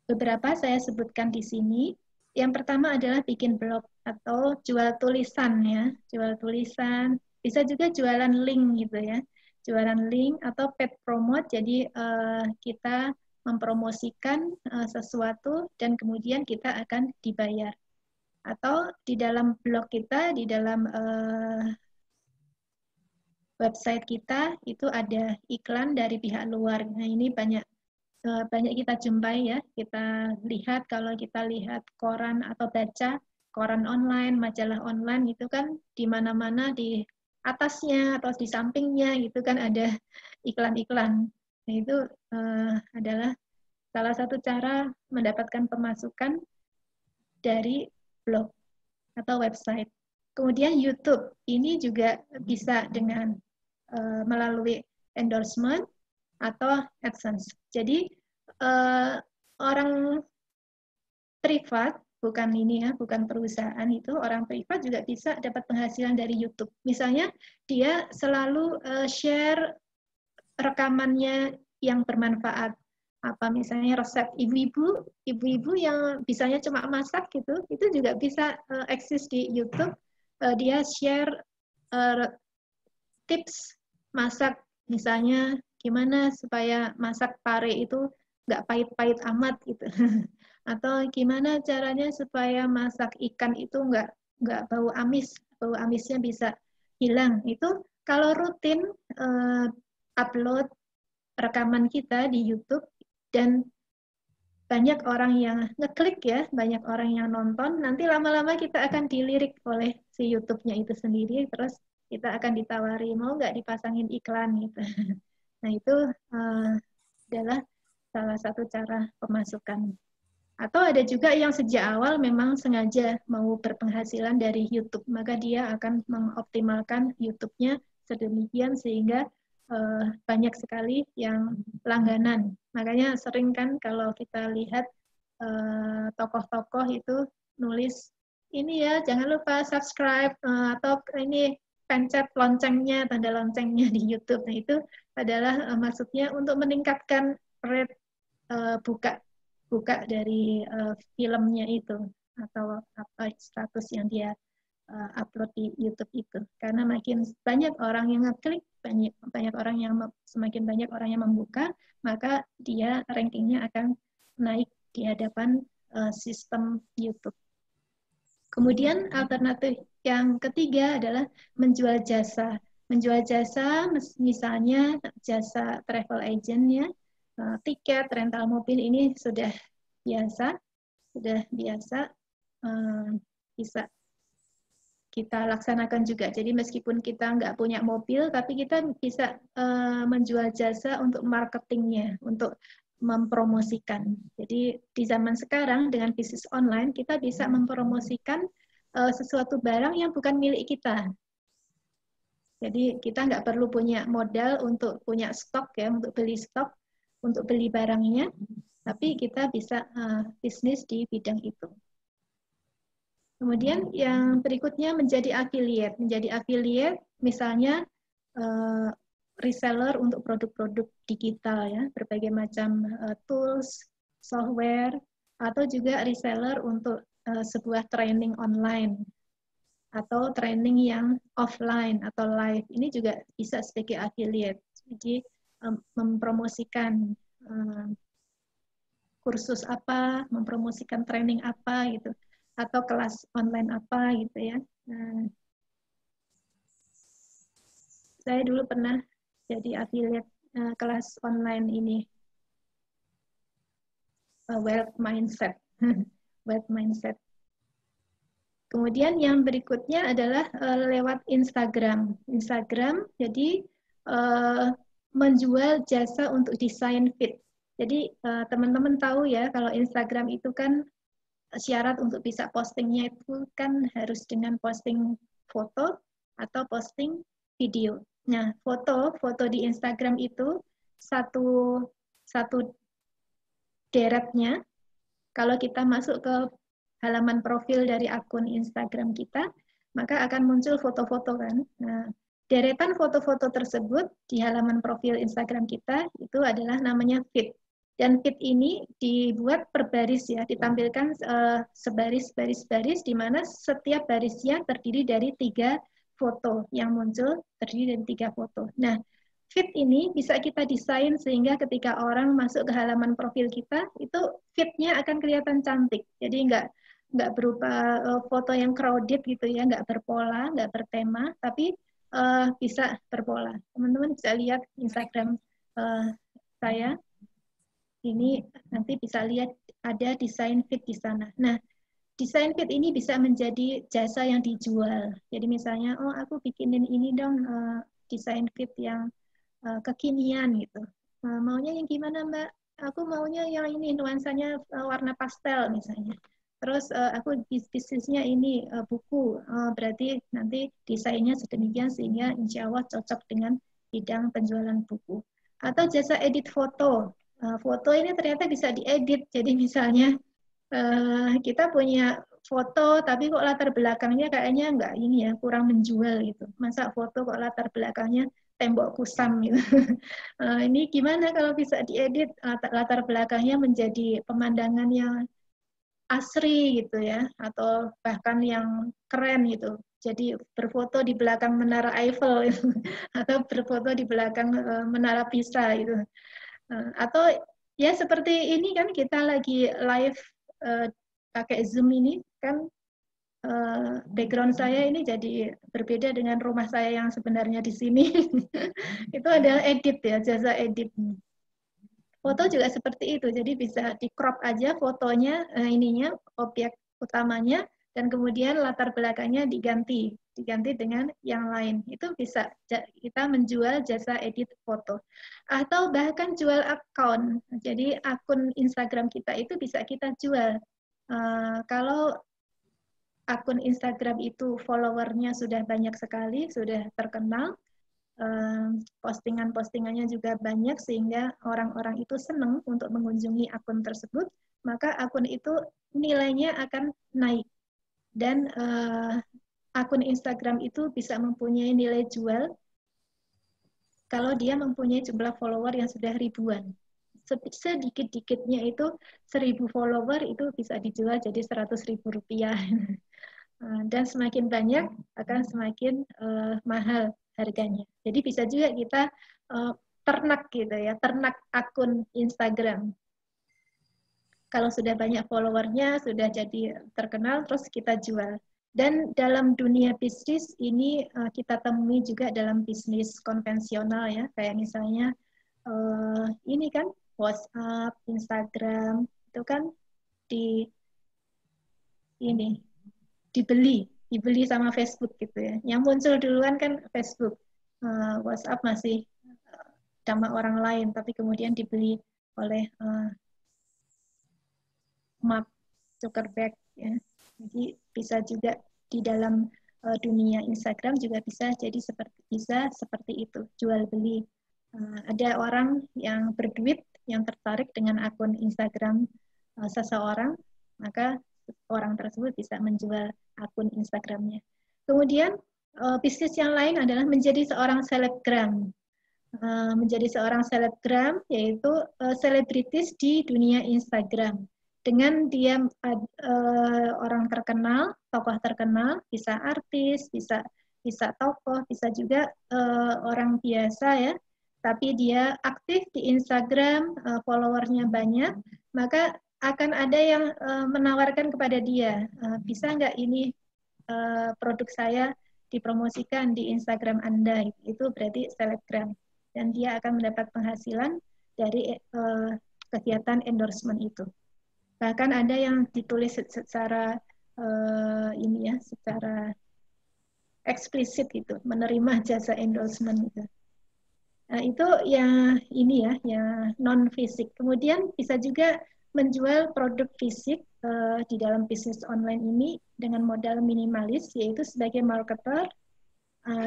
Beberapa saya sebutkan di sini. Yang pertama adalah bikin blog atau jual tulisan ya. Jual tulisan, bisa juga jualan link gitu ya. Jualan link atau paid promote, jadi kita mempromosikan sesuatu dan kemudian kita akan dibayar. Atau di dalam blog kita, di dalam website kita itu ada iklan dari pihak luar. Nah, ini banyak kita jumpai ya. Kita lihat, kalau kita lihat koran atau baca koran online, majalah online, itu kan di mana-mana di atasnya atau di sampingnya itu kan ada iklan-iklan. Nah, itu adalah salah satu cara mendapatkan pemasukan dari blog atau website. Kemudian YouTube, ini juga bisa dengan melalui endorsement atau AdSense. Jadi orang privat, bukan ini ya, bukan perusahaan, itu orang privat juga bisa dapat penghasilan dari YouTube. Misalnya dia selalu share rekamannya yang bermanfaat. Apa misalnya resep ibu-ibu yang bisanya cuma masak gitu, itu juga bisa eksis di YouTube. Dia share tips masak, misalnya gimana supaya masak pare itu nggak pahit-pahit amat gitu. Atau gimana caranya supaya masak ikan itu nggak bau amis, bau amisnya bisa hilang. Itu kalau rutin upload rekaman kita di YouTube dan banyak orang yang ngeklik ya, banyak orang yang nonton, nanti lama-lama kita akan dilirik oleh si YouTube-nya itu sendiri, terus kita akan ditawari, mau nggak dipasangin iklan gitu. Nah, itu adalah salah satu cara pemasukan. Atau ada juga yang sejak awal memang sengaja mau berpenghasilan dari YouTube, maka dia akan mengoptimalkan YouTube-nya sedemikian sehingga banyak sekali yang langganan. Makanya sering kan kalau kita lihat tokoh-tokoh itu nulis, ini ya jangan lupa subscribe atau ini pencet loncengnya, tanda loncengnya di YouTube. Nah, itu adalah maksudnya untuk meningkatkan rate buka dari filmnya itu atau apa status yang dia upload di YouTube itu. Karena makin banyak orang yang ngeklik, semakin banyak orang yang membuka, maka dia rankingnya akan naik di hadapan sistem YouTube. Kemudian alternatif yang ketiga adalah menjual jasa. Menjual jasa misalnya jasa travel agent ya, tiket, rental mobil, ini sudah biasa bisa kita laksanakan juga. Jadi meskipun kita nggak punya mobil, tapi kita bisa menjual jasa untuk marketingnya, untuk mempromosikan. Jadi di zaman sekarang dengan bisnis online, kita bisa mempromosikan sesuatu barang yang bukan milik kita. Jadi kita nggak perlu punya modal untuk punya stok ya, untuk beli stok, untuk beli barangnya, tapi kita bisa bisnis di bidang itu. Kemudian yang berikutnya menjadi affiliate. Menjadi affiliate misalnya reseller untuk produk-produk digital ya, berbagai macam tools, software, atau juga reseller untuk sebuah training online atau training yang offline atau live. Ini juga bisa sebagai affiliate. Jadi mempromosikan kursus apa, mempromosikan training apa gitu, atau kelas online apa gitu ya. Saya dulu pernah jadi affiliate kelas online ini, wealth mindset. Wealth mindset. Kemudian yang berikutnya adalah lewat Instagram. Instagram jadi menjual jasa untuk desain feed. Jadi teman-teman tahu ya kalau Instagram itu kan syarat untuk bisa postingnya itu kan harus dengan posting foto atau posting video. Nah, foto di Instagram itu satu deretnya, kalau kita masuk ke halaman profil dari akun Instagram kita, maka akan muncul foto-foto kan. Nah, deretan foto-foto tersebut di halaman profil Instagram kita itu adalah namanya feed. Dan feed ini dibuat per baris ya, ditampilkan sebaris-baris-baris di mana setiap barisnya terdiri dari 3 foto yang muncul terdiri dari 3 foto. Nah, feed ini bisa kita desain sehingga ketika orang masuk ke halaman profil kita, itu feed-nya akan kelihatan cantik. Jadi nggak berupa foto yang crowded gitu ya, nggak berpola, nggak bertema, tapi bisa berpola. Teman-teman bisa lihat Instagram saya. Ini nanti bisa lihat ada desain feed di sana. Nah, desain feed ini bisa menjadi jasa yang dijual. Jadi misalnya, oh aku bikinin ini dong desain feed yang kekinian gitu. Maunya yang gimana Mbak? Aku maunya yang ini nuansanya warna pastel misalnya. Terus aku bisnisnya ini buku, berarti nanti desainnya sedemikian sehingga insya Allah cocok dengan bidang penjualan buku. Atau jasa edit foto. Foto ini ternyata bisa diedit. Jadi misalnya kita punya foto tapi kok latar belakangnya kayaknya nggak ini ya, kurang menjual gitu. Masa foto kok latar belakangnya tembok kusam gitu. Ini gimana kalau bisa diedit latar belakangnya menjadi pemandangan yang asri gitu ya, atau bahkan yang keren gitu. Jadi berfoto di belakang Menara Eiffel gitu. Atau berfoto di belakang Menara Pisa gitu. Atau ya seperti ini kan kita lagi live pakai Zoom ini kan background saya ini jadi berbeda dengan rumah saya yang sebenarnya di sini. Itu adalah edit ya, jasa edit. Foto juga seperti itu, jadi bisa di crop aja fotonya, ininya, objek utamanya, dan kemudian latar belakangnya diganti dengan yang lain. Itu bisa kita menjual jasa edit foto. Atau bahkan jual akun. Jadi akun Instagram kita itu bisa kita jual. Kalau akun Instagram itu followernya sudah banyak sekali, sudah terkenal, postingan-postingannya juga banyak sehingga orang-orang itu senang untuk mengunjungi akun tersebut, maka akun itu nilainya akan naik. Dan akun Instagram itu bisa mempunyai nilai jual kalau dia mempunyai jumlah follower yang sudah ribuan. Sedikit-dikitnya itu 1.000 follower itu bisa dijual jadi 100.000 rupiah. Dan semakin banyak akan semakin mahal harganya. Jadi bisa juga kita ternak gitu ya, ternak akun Instagram. Kalau sudah banyak followernya, sudah jadi terkenal, terus kita jual. Dan dalam dunia bisnis ini kita temui juga dalam bisnis konvensional ya, kayak misalnya ini kan WhatsApp, Instagram, itu kan dibeli sama Facebook gitu ya. Yang muncul duluan kan Facebook, WhatsApp masih nama orang lain, tapi kemudian dibeli oleh Mark Zuckerberg ya. Jadi bisa juga di dalam dunia Instagram juga bisa jadi seperti itu, jual beli. Ada orang yang berduit yang tertarik dengan akun Instagram seseorang, maka orang tersebut bisa menjual akun Instagramnya. Kemudian bisnis yang lain adalah menjadi seorang selebgram. Menjadi seorang selebgram yaitu selebritis di dunia Instagram. Dengan dia orang terkenal, tokoh terkenal, bisa artis, bisa tokoh, bisa juga orang biasa ya. Tapi dia aktif di Instagram, followernya banyak, maka akan ada yang menawarkan kepada dia, bisa nggak ini produk saya dipromosikan di Instagram Anda? Itu berarti selebgram. dan dia akan mendapat penghasilan dari kegiatan endorsement itu. Bahkan ada yang ditulis secara secara eksplisit gitu, menerima jasa endorsement itu. Nah, itu yang ini yang non fisik. Kemudian bisa juga menjual produk fisik di dalam bisnis online ini dengan modal minimalis, yaitu sebagai marketer,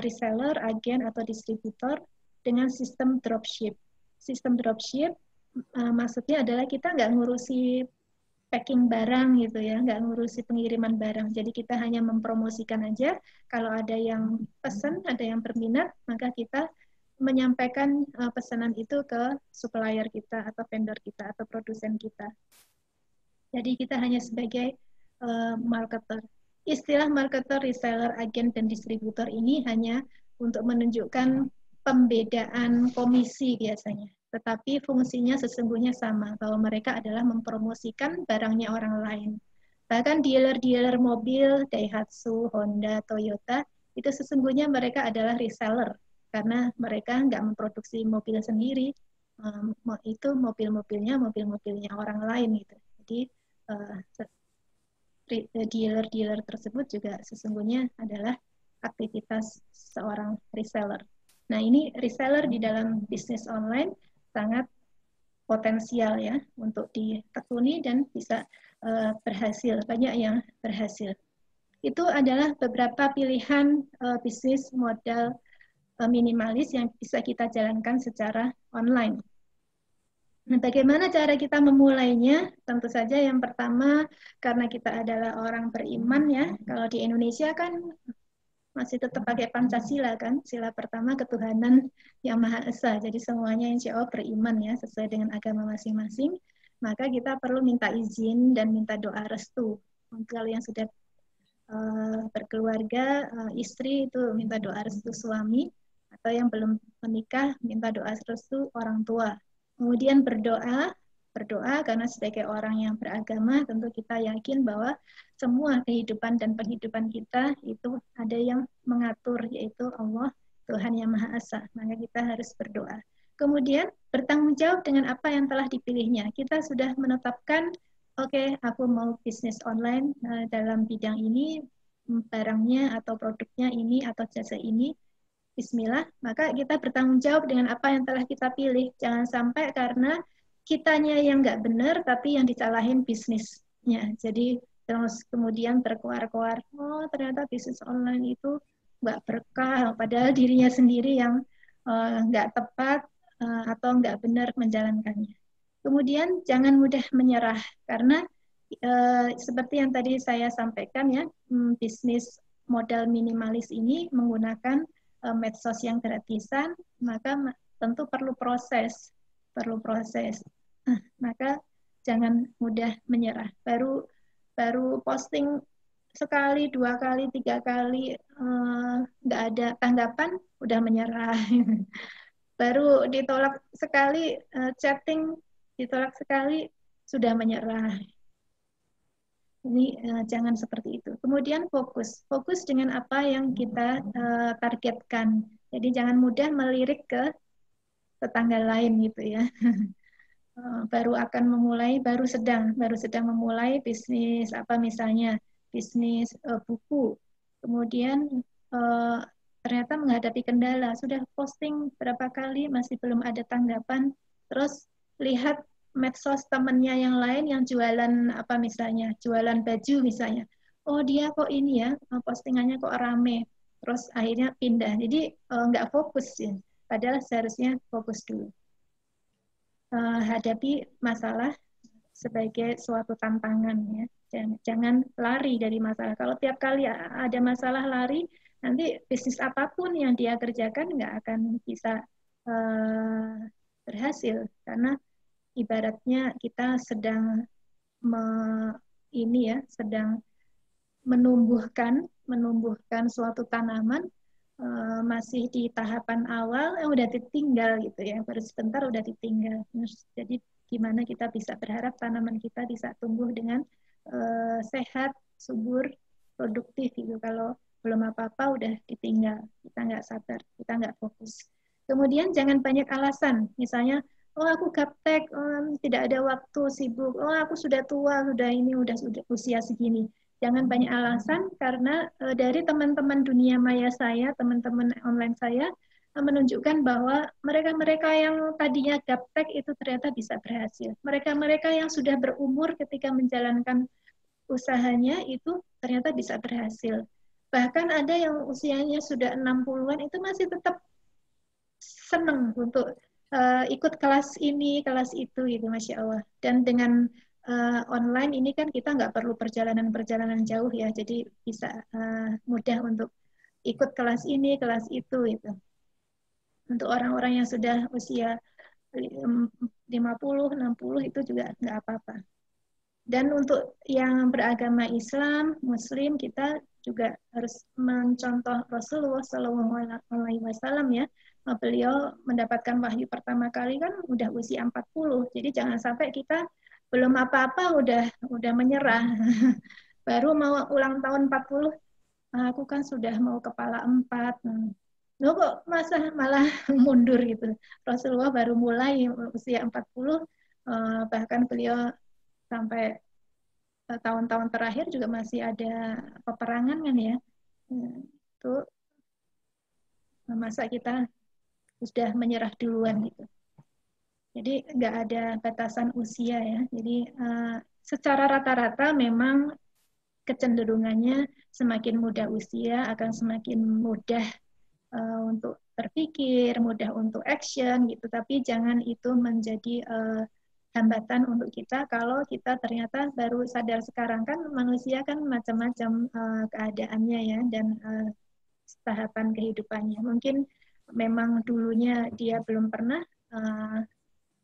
reseller, agen atau distributor dengan sistem dropship. Sistem dropship maksudnya adalah kita nggak ngurusi packing barang gitu ya, nggak ngurusi pengiriman barang. Jadi kita hanya mempromosikan aja. Kalau ada yang pesan, ada yang berminat, maka kita menyampaikan pesanan itu ke supplier kita atau vendor kita atau produsen kita. Jadi kita hanya sebagai marketer. Istilah marketer, reseller, agen, dan distributor ini hanya untuk menunjukkan pembedaan komisi biasanya. Tetapi fungsinya sesungguhnya sama, bahwa mereka adalah mempromosikan barangnya orang lain. Bahkan dealer-dealer mobil, Daihatsu, Honda, Toyota, itu sesungguhnya mereka adalah reseller, karena mereka nggak memproduksi mobil sendiri, itu mobil-mobilnya orang lain gitu. Jadi dealer-dealer tersebut juga sesungguhnya adalah aktivitas seorang reseller. Nah, ini reseller di dalam bisnis online sangat potensial ya untuk ditekuni dan bisa berhasil, banyak yang berhasil. Itu adalah beberapa pilihan bisnis modal minimalis yang bisa kita jalankan secara online. Nah, bagaimana cara kita memulainya? Tentu saja yang pertama, karena kita adalah orang beriman ya. Kalau di Indonesia kan masih tetap pakai Pancasila kan. Sila pertama ketuhanan yang Maha Esa. Jadi semuanya insya Allah beriman ya, sesuai dengan agama masing-masing. Maka kita perlu minta izin dan minta doa restu. Kalau yang sudah berkeluarga, istri itu minta doa restu suami, atau yang belum menikah minta doa restu orang tua. Kemudian berdoa karena sebagai orang yang beragama tentu kita yakin bahwa semua kehidupan dan penghidupan kita itu ada yang mengatur, yaitu Allah, Tuhan yang Maha Esa. Maka kita harus berdoa. Kemudian bertanggung jawab dengan apa yang telah dipilihnya. Kita sudah menetapkan, oke, aku mau bisnis online dalam bidang ini, barangnya atau produknya ini atau jasa ini, bismillah, maka kita bertanggung jawab dengan apa yang telah kita pilih. Jangan sampai karena kitanya yang nggak benar, tapi yang disalahin bisnisnya. Jadi terus kemudian terkeluar-keluar, oh ternyata bisnis online itu nggak berkah, padahal dirinya sendiri yang nggak tepat atau nggak benar menjalankannya. Kemudian jangan mudah menyerah, karena seperti yang tadi saya sampaikan ya, bisnis modal minimalis ini menggunakan medsos yang gratisan, maka tentu perlu proses. Maka jangan mudah menyerah. Baru posting sekali, 2 kali, 3 kali nggak ada tanggapan, udah menyerah. Baru ditolak sekali, chatting ditolak sekali, sudah menyerah. Ini jangan seperti itu. Kemudian fokus dengan apa yang kita targetkan. Jadi jangan mudah melirik ke tetangga lain gitu ya. Baru sedang memulai bisnis apa misalnya bisnis buku. Kemudian ternyata menghadapi kendala, sudah posting berapa kali masih belum ada tanggapan, terus lihat medsos temennya yang lain yang jualan apa misalnya, jualan baju misalnya. Oh dia kok ini ya, postingannya kok rame. Terus akhirnya pindah. Jadi nggak fokus ya. Padahal seharusnya fokus dulu. Hadapi masalah sebagai suatu tantangan ya. Jangan lari dari masalah. Kalau tiap kali ada masalah lari, nanti bisnis apapun yang dia kerjakan nggak akan bisa berhasil, karena ibaratnya kita sedang sedang menumbuhkan suatu tanaman, masih di tahapan awal udah ditinggal gitu ya, baru sebentar udah ditinggal. Jadi gimana kita bisa berharap tanaman kita bisa tumbuh dengan sehat, subur, produktif gitu, kalau belum apa-apa udah ditinggal, kita nggak sabar, kita nggak fokus. Kemudian jangan banyak alasan, misalnya, oh aku gaptek, oh, tidak ada waktu, sibuk, oh aku sudah tua, sudah ini, sudah usia segini. Jangan banyak alasan karena dari teman-teman dunia maya saya, teman-teman online saya, menunjukkan bahwa mereka-mereka yang tadinya gaptek itu ternyata bisa berhasil. Mereka-mereka yang sudah berumur ketika menjalankan usahanya itu ternyata bisa berhasil. Bahkan ada yang usianya sudah 60-an itu masih tetap senang untuk ikut kelas ini, kelas itu gitu, Masya Allah. Dan dengan online ini kan kita nggak perlu perjalanan-perjalanan jauh ya, jadi bisa mudah untuk ikut kelas ini, kelas itu gitu. Untuk orang-orang yang sudah usia 50, 60 itu juga nggak apa-apa. Dan untuk yang beragama Islam, Muslim, kita juga harus mencontoh Rasulullah SAW ya. Beliau mendapatkan wahyu pertama kali kan udah usia 40. Jadi jangan sampai kita belum apa-apa udah menyerah. Baru mau ulang tahun 40, aku kan sudah mau kepala 4. Loh kok malah mundur gitu. Rasulullah baru mulai usia 40, bahkan beliau sampai tahun-tahun terakhir juga masih ada peperangan kan ya. Itu masa kita sudah menyerah duluan gitu. Jadi nggak ada batasan usia ya. Jadi secara rata-rata memang kecenderungannya semakin muda usia akan semakin mudah untuk berpikir, mudah untuk action gitu. Tapi jangan itu menjadi hambatan untuk kita kalau kita ternyata baru sadar sekarang. Kan manusia kan macam-macam keadaannya ya dan tahapan kehidupannya. Mungkin memang dulunya dia belum pernah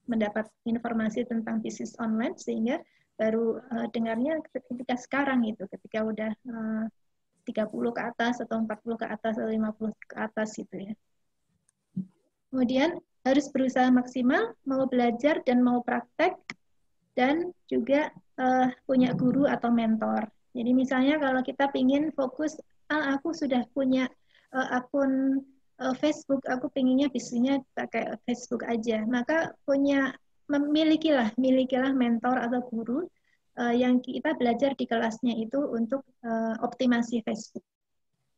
mendapat informasi tentang bisnis online sehingga baru dengarnya ketika sekarang gitu, ketika udah 30 ke atas atau 40 ke atas atau 50 ke atas gitu ya. Kemudian harus berusaha maksimal, mau belajar dan mau praktek, dan juga punya guru atau mentor. Jadi misalnya kalau kita ingin fokus, aku sudah punya akun Facebook, aku pengennya bisnisnya pakai Facebook aja. Maka milikilah mentor atau guru yang kita belajar di kelasnya itu untuk optimasi Facebook.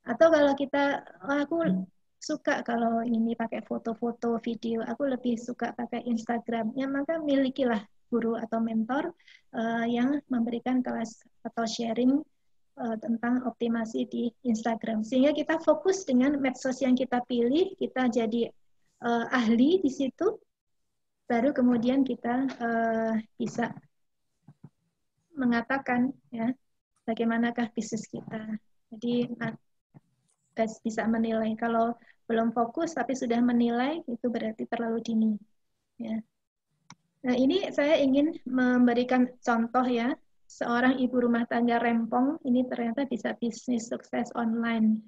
Atau kalau kita, aku suka kalau ini pakai foto-foto, video, aku lebih suka pakai Instagram, ya maka milikilah guru atau mentor yang memberikan kelas atau sharing tentang optimasi di Instagram. Sehingga kita fokus dengan medsos yang kita pilih, kita jadi ahli di situ, baru kemudian kita bisa mengatakan ya bagaimanakah bisnis kita. Jadi bisa menilai. Kalau belum fokus tapi sudah menilai, itu berarti terlalu dini. Ya. Nah, ini saya ingin memberikan contoh ya, seorang ibu rumah tangga rempong, ini ternyata bisa bisnis sukses online.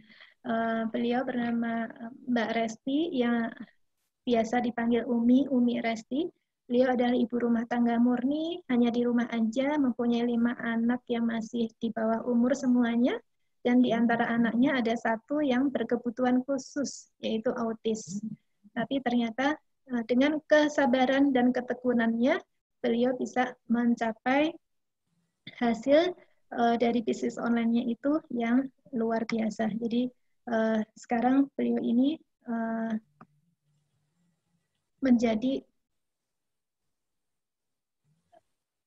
Beliau bernama Mbak Resti, yang biasa dipanggil Umi Resti. Beliau adalah ibu rumah tangga murni, hanya di rumah aja, mempunyai 5 anak yang masih di bawah umur semuanya, dan di antara anaknya ada 1 yang berkebutuhan khusus, yaitu autis. Tapi ternyata dengan kesabaran dan ketekunannya, beliau bisa mencapai hasil dari bisnis online-nya itu yang luar biasa. Jadi sekarang beliau ini menjadi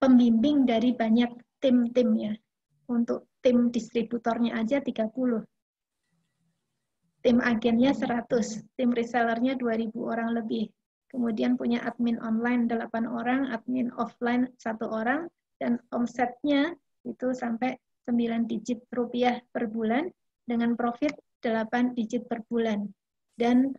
pembimbing dari banyak tim-timnya. Untuk tim distributornya aja 30. Tim agennya 100, tim resellernya 2.000 orang lebih. Kemudian punya admin online 8 orang, admin offline 1 orang, dan omsetnya itu sampai 9 digit rupiah per bulan dengan profit 8 digit per bulan. Dan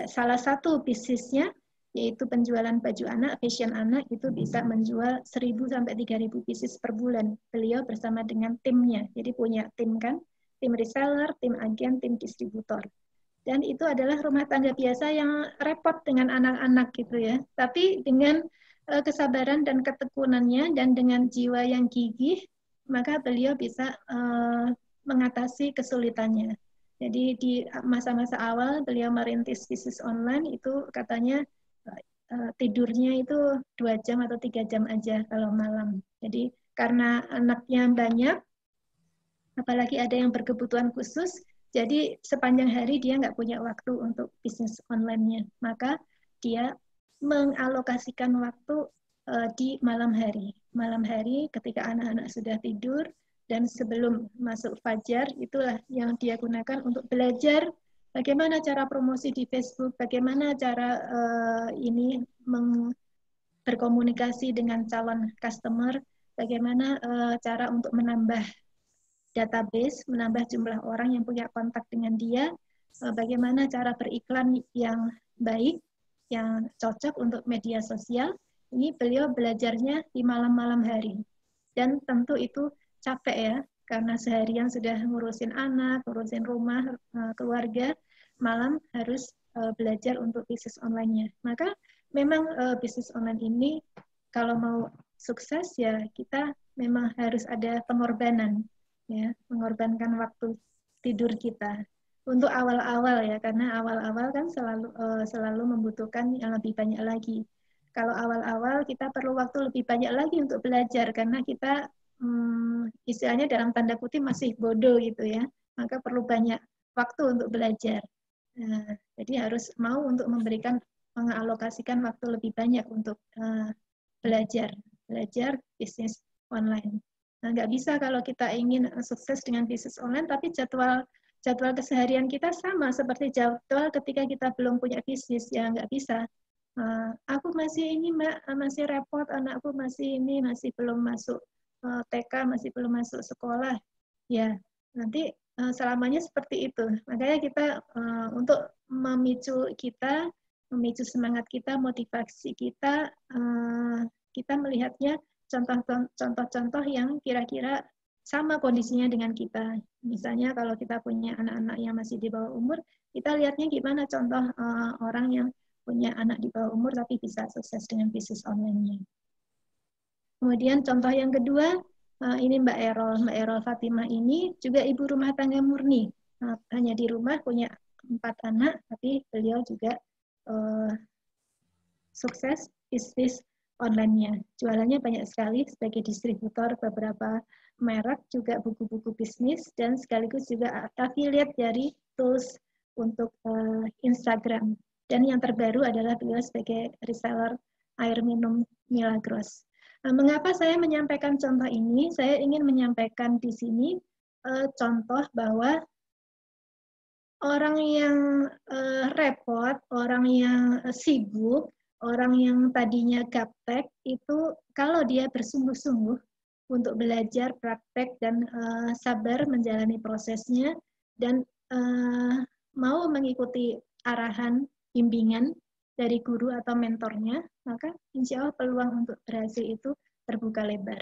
salah satu bisnisnya yaitu penjualan baju anak, fashion anak, itu bisa menjual 1.000 sampai 3.000 pieces per bulan. Beliau bersama dengan timnya, jadi punya tim kan, tim reseller, tim agen, tim distributor. Dan itu adalah rumah tangga biasa yang repot dengan anak-anak gitu ya. Tapi dengan kesabaran dan ketekunannya dan dengan jiwa yang gigih, maka beliau bisa mengatasi kesulitannya. Jadi di masa-masa awal beliau merintis bisnis online itu katanya tidurnya itu 2 jam atau 3 jam aja kalau malam. Jadi karena anaknya banyak, apalagi ada yang berkebutuhan khusus, jadi sepanjang hari dia nggak punya waktu untuk bisnis online-nya. Maka dia mengalokasikan waktu di malam hari. Malam hari ketika anak-anak sudah tidur dan sebelum masuk fajar, itulah yang dia gunakan untuk belajar bagaimana cara promosi di Facebook, bagaimana cara berkomunikasi dengan calon customer, bagaimana cara untuk menambah database, menambah jumlah orang yang punya kontak dengan dia, bagaimana cara beriklan yang baik, yang cocok untuk media sosial. Ini beliau belajarnya di malam-malam hari. Dan tentu itu capek ya, karena seharian sudah ngurusin anak, ngurusin rumah, keluarga, malam harus belajar untuk bisnis online-nya. Maka memang bisnis online ini kalau mau sukses ya kita memang harus ada pengorbanan. Ya, mengorbankan waktu tidur kita untuk awal-awal ya, karena awal-awal kan selalu membutuhkan yang lebih banyak lagi. Kalau awal-awal kita perlu waktu lebih banyak lagi untuk belajar karena kita istilahnya dalam tanda kutip masih bodoh gitu ya, maka perlu banyak waktu untuk belajar. Nah, jadi harus mau untuk mengalokasikan waktu lebih banyak untuk belajar bisnis online. Nah, nggak bisa kalau kita ingin sukses dengan bisnis online, tapi jadwal keseharian kita sama seperti jadwal ketika kita belum punya bisnis, ya nggak bisa. Aku masih ini Mbak, masih repot, anakku masih ini, masih belum masuk TK, masih belum masuk sekolah. Ya, nanti selamanya seperti itu. Makanya kita untuk memicu semangat kita, motivasi kita, kita melihatnya contoh-contoh yang kira-kira sama kondisinya dengan kita. Misalnya kalau kita punya anak-anak yang masih di bawah umur, kita lihatnya gimana contoh orang yang punya anak di bawah umur tapi bisa sukses dengan bisnis online-nya. Kemudian contoh yang kedua, ini Mbak Erol Fatimah ini juga ibu rumah tangga murni. Hanya di rumah punya 4 anak, tapi beliau juga sukses bisnis online-nya. Jualannya banyak sekali sebagai distributor beberapa merek, juga buku-buku bisnis, dan sekaligus juga affiliate dari tools untuk Instagram. Dan yang terbaru adalah beliau sebagai reseller air minum Milagros. Nah, mengapa saya menyampaikan contoh ini? Saya ingin menyampaikan di sini contoh bahwa orang yang repot, orang yang sibuk, orang yang tadinya gaptek itu kalau dia bersungguh-sungguh untuk belajar, praktek, dan sabar menjalani prosesnya dan mau mengikuti arahan bimbingan dari guru atau mentornya, maka insya Allah peluang untuk berhasil itu terbuka lebar.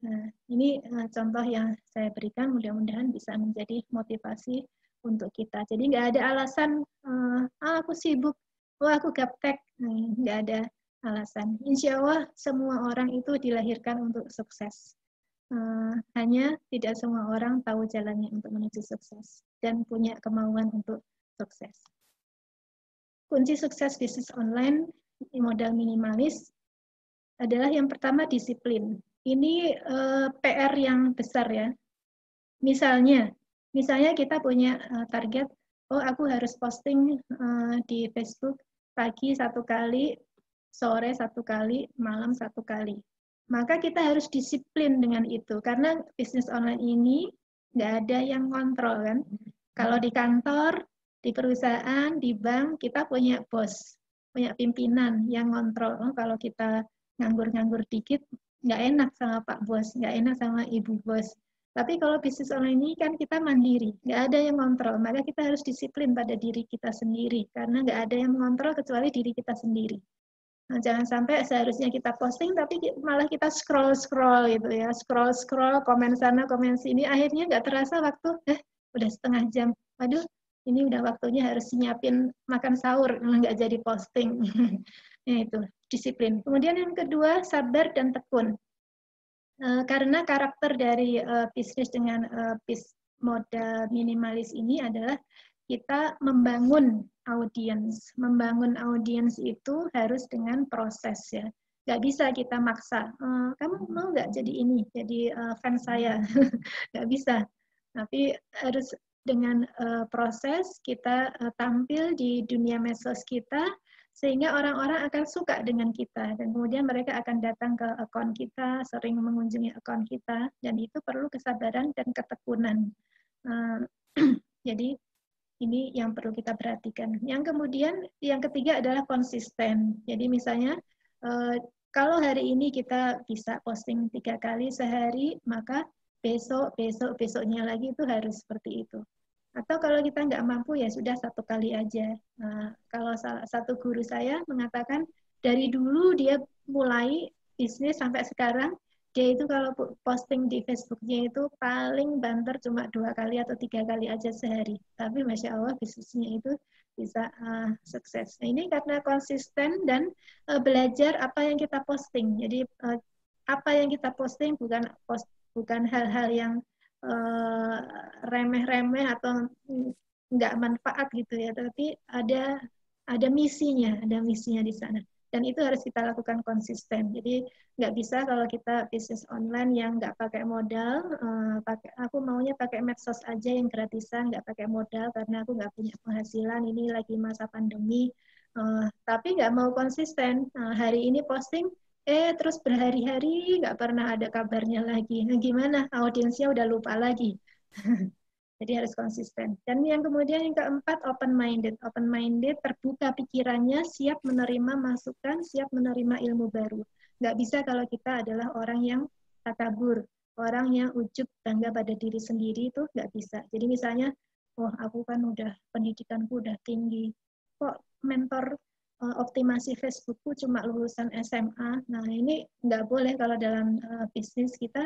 Nah, ini contoh yang saya berikan, mudah-mudahan bisa menjadi motivasi untuk kita. Jadi nggak ada alasan, aku sibuk, aku gaptek, nggak ada alasan. Insya Allah semua orang itu dilahirkan untuk sukses. Hanya tidak semua orang tahu jalannya untuk menuju sukses dan punya kemauan untuk sukses. Kunci sukses bisnis online modal minimalis adalah yang pertama disiplin. Ini PR yang besar ya. Misalnya kita punya target, oh aku harus posting di Facebook pagi 1 kali, sore 1 kali, malam 1 kali. Maka kita harus disiplin dengan itu, karena bisnis online ini nggak ada yang kontrol kan. Kalau di kantor, di perusahaan, di bank, kita punya bos, punya pimpinan yang kontrol. Oh, kalau kita nganggur-nganggur dikit, nggak enak sama Pak Bos, nggak enak sama Ibu Bos. Tapi kalau bisnis online ini kan kita mandiri, nggak ada yang kontrol. Maka kita harus disiplin pada diri kita sendiri, karena nggak ada yang mengontrol kecuali diri kita sendiri. Nah, jangan sampai seharusnya kita posting, tapi malah kita scroll gitu ya, scroll, komen sana, komen sini, akhirnya nggak terasa waktu, udah setengah jam. Waduh, ini udah waktunya harus nyiapin makan sahur, nggak jadi posting. Nah, itu disiplin. Kemudian yang kedua, sabar dan tekun. Karena karakter dari bisnis dengan modal minimalis ini adalah kita membangun audiens. Membangun audiens itu harus dengan proses ya. Nggak bisa kita maksa, kamu mau nggak jadi ini, jadi fans saya. Nggak bisa. Tapi harus dengan proses kita tampil di dunia medsos kita, sehingga orang-orang akan suka dengan kita dan kemudian mereka akan datang ke akun kita, sering mengunjungi akun kita, dan itu perlu kesabaran dan ketekunan. Jadi ini yang perlu kita perhatikan. Yang kemudian yang ketiga adalah konsisten. Jadi misalnya kalau hari ini kita bisa posting 3 kali sehari, maka besoknya lagi itu harus seperti itu. Atau kalau kita nggak mampu ya sudah 1 kali aja. Nah, kalau satu guru saya mengatakan dari dulu dia mulai bisnis sampai sekarang, dia itu kalau posting di Facebooknya itu paling banter cuma 2 kali atau 3 kali aja sehari. Tapi Masya Allah bisnisnya itu bisa sukses. Nah, ini karena konsisten dan belajar apa yang kita posting. Jadi apa yang kita posting bukan hal-hal yang remeh-remeh atau nggak manfaat gitu ya, tapi ada misinya di sana. Dan itu harus kita lakukan konsisten. Jadi nggak bisa kalau kita bisnis online yang nggak pakai modal, aku maunya pakai medsos aja yang gratisan, nggak pakai modal karena aku nggak punya penghasilan, ini lagi masa pandemi, tapi nggak mau konsisten. Hari ini posting, terus berhari-hari nggak pernah ada kabarnya lagi. Nah, gimana? Audiensnya udah lupa lagi. Jadi harus konsisten. Dan yang kemudian yang keempat, open-minded. Open-minded, terbuka pikirannya, siap menerima masukan, siap menerima ilmu baru. Nggak bisa kalau kita adalah orang yang takabur, orang yang ujub, bangga pada diri sendiri, itu nggak bisa. Jadi misalnya, oh aku kan udah, pendidikanku udah tinggi, kok mentor optimasi Facebookku cuma lulusan SMA. Nah ini nggak boleh kalau dalam bisnis kita.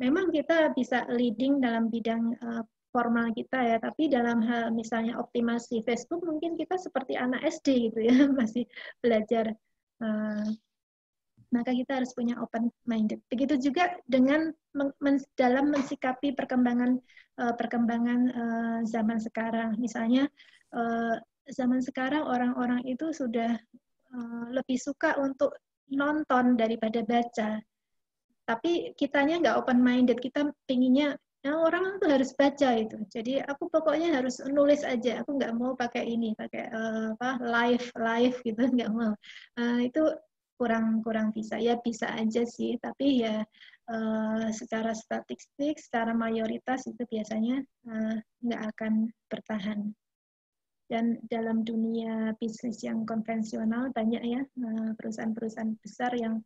Memang kita bisa leading dalam bidang formal kita ya, tapi dalam hal misalnya optimasi Facebook mungkin kita seperti anak SD gitu ya, masih belajar. Maka kita harus punya open minded. Begitu juga dengan dalam mensikapi perkembangan zaman sekarang. Misalnya zaman sekarang orang-orang itu sudah lebih suka untuk nonton daripada baca. Tapi kitanya nggak open minded, kita pinginnya orang tuh harus baca itu. Jadi aku pokoknya harus nulis aja, aku nggak mau pakai ini, pakai live gitu, nggak mau. Itu kurang bisa. Ya bisa aja sih, tapi ya secara statistik, secara mayoritas itu biasanya nggak akan bertahan. Dan dalam dunia bisnis yang konvensional banyak ya perusahaan-perusahaan besar yang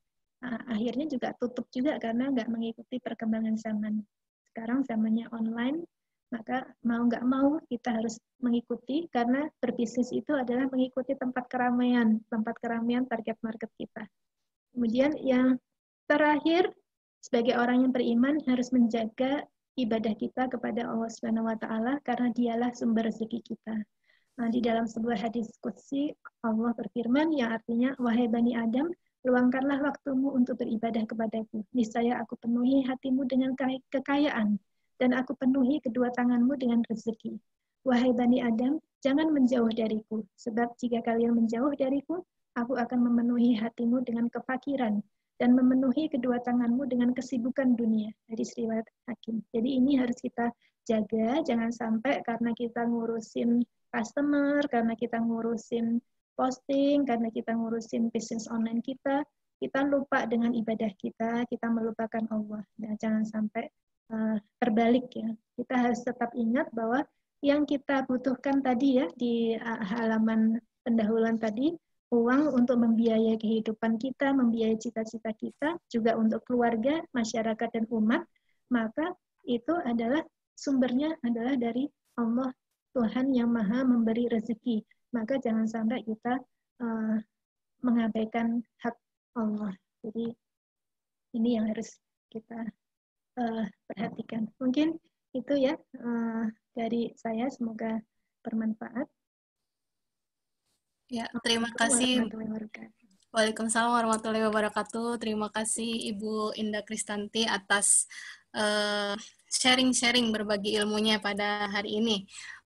akhirnya juga tutup juga karena nggak mengikuti perkembangan zaman. Sekarang zamannya online, maka mau nggak mau kita harus mengikuti karena berbisnis itu adalah mengikuti tempat keramaian target market kita. Kemudian yang terakhir, sebagai orang yang beriman harus menjaga ibadah kita kepada Allah Subhanahu wa taala karena dialah sumber rezeki kita. Nah, di dalam sebuah hadis qudsi Allah berfirman yang artinya, wahai Bani Adam, luangkanlah waktumu untuk beribadah kepadaku. Niscaya aku penuhi hatimu dengan kekayaan dan aku penuhi kedua tanganmu dengan rezeki. Wahai Bani Adam, jangan menjauh dariku, sebab jika kalian menjauh dariku, aku akan memenuhi hatimu dengan kefakiran dan memenuhi kedua tanganmu dengan kesibukan dunia. Hadis riwayat Hakim. Jadi ini harus kita jaga, jangan sampai karena kita ngurusin customer, karena kita ngurusin posting, karena kita ngurusin bisnis online kita lupa dengan ibadah kita melupakan Allah. Nah, jangan sampai terbalik ya. Kita harus tetap ingat bahwa yang kita butuhkan tadi ya di halaman pendahuluan tadi, uang untuk membiayai kehidupan kita, membiayai cita-cita kita, juga untuk keluarga, masyarakat, dan umat, maka itu adalah sumbernya adalah dari Allah, Tuhan yang maha memberi rezeki. Maka jangan sampai kita mengabaikan hak Allah. Jadi ini yang harus kita perhatikan. Mungkin itu ya dari saya, semoga bermanfaat. Ya, terima kasih. Waalaikumsalam warahmatullahi wabarakatuh. Terima kasih Ibu Indah Kristanti atas sharing-sharing berbagi ilmunya pada hari ini.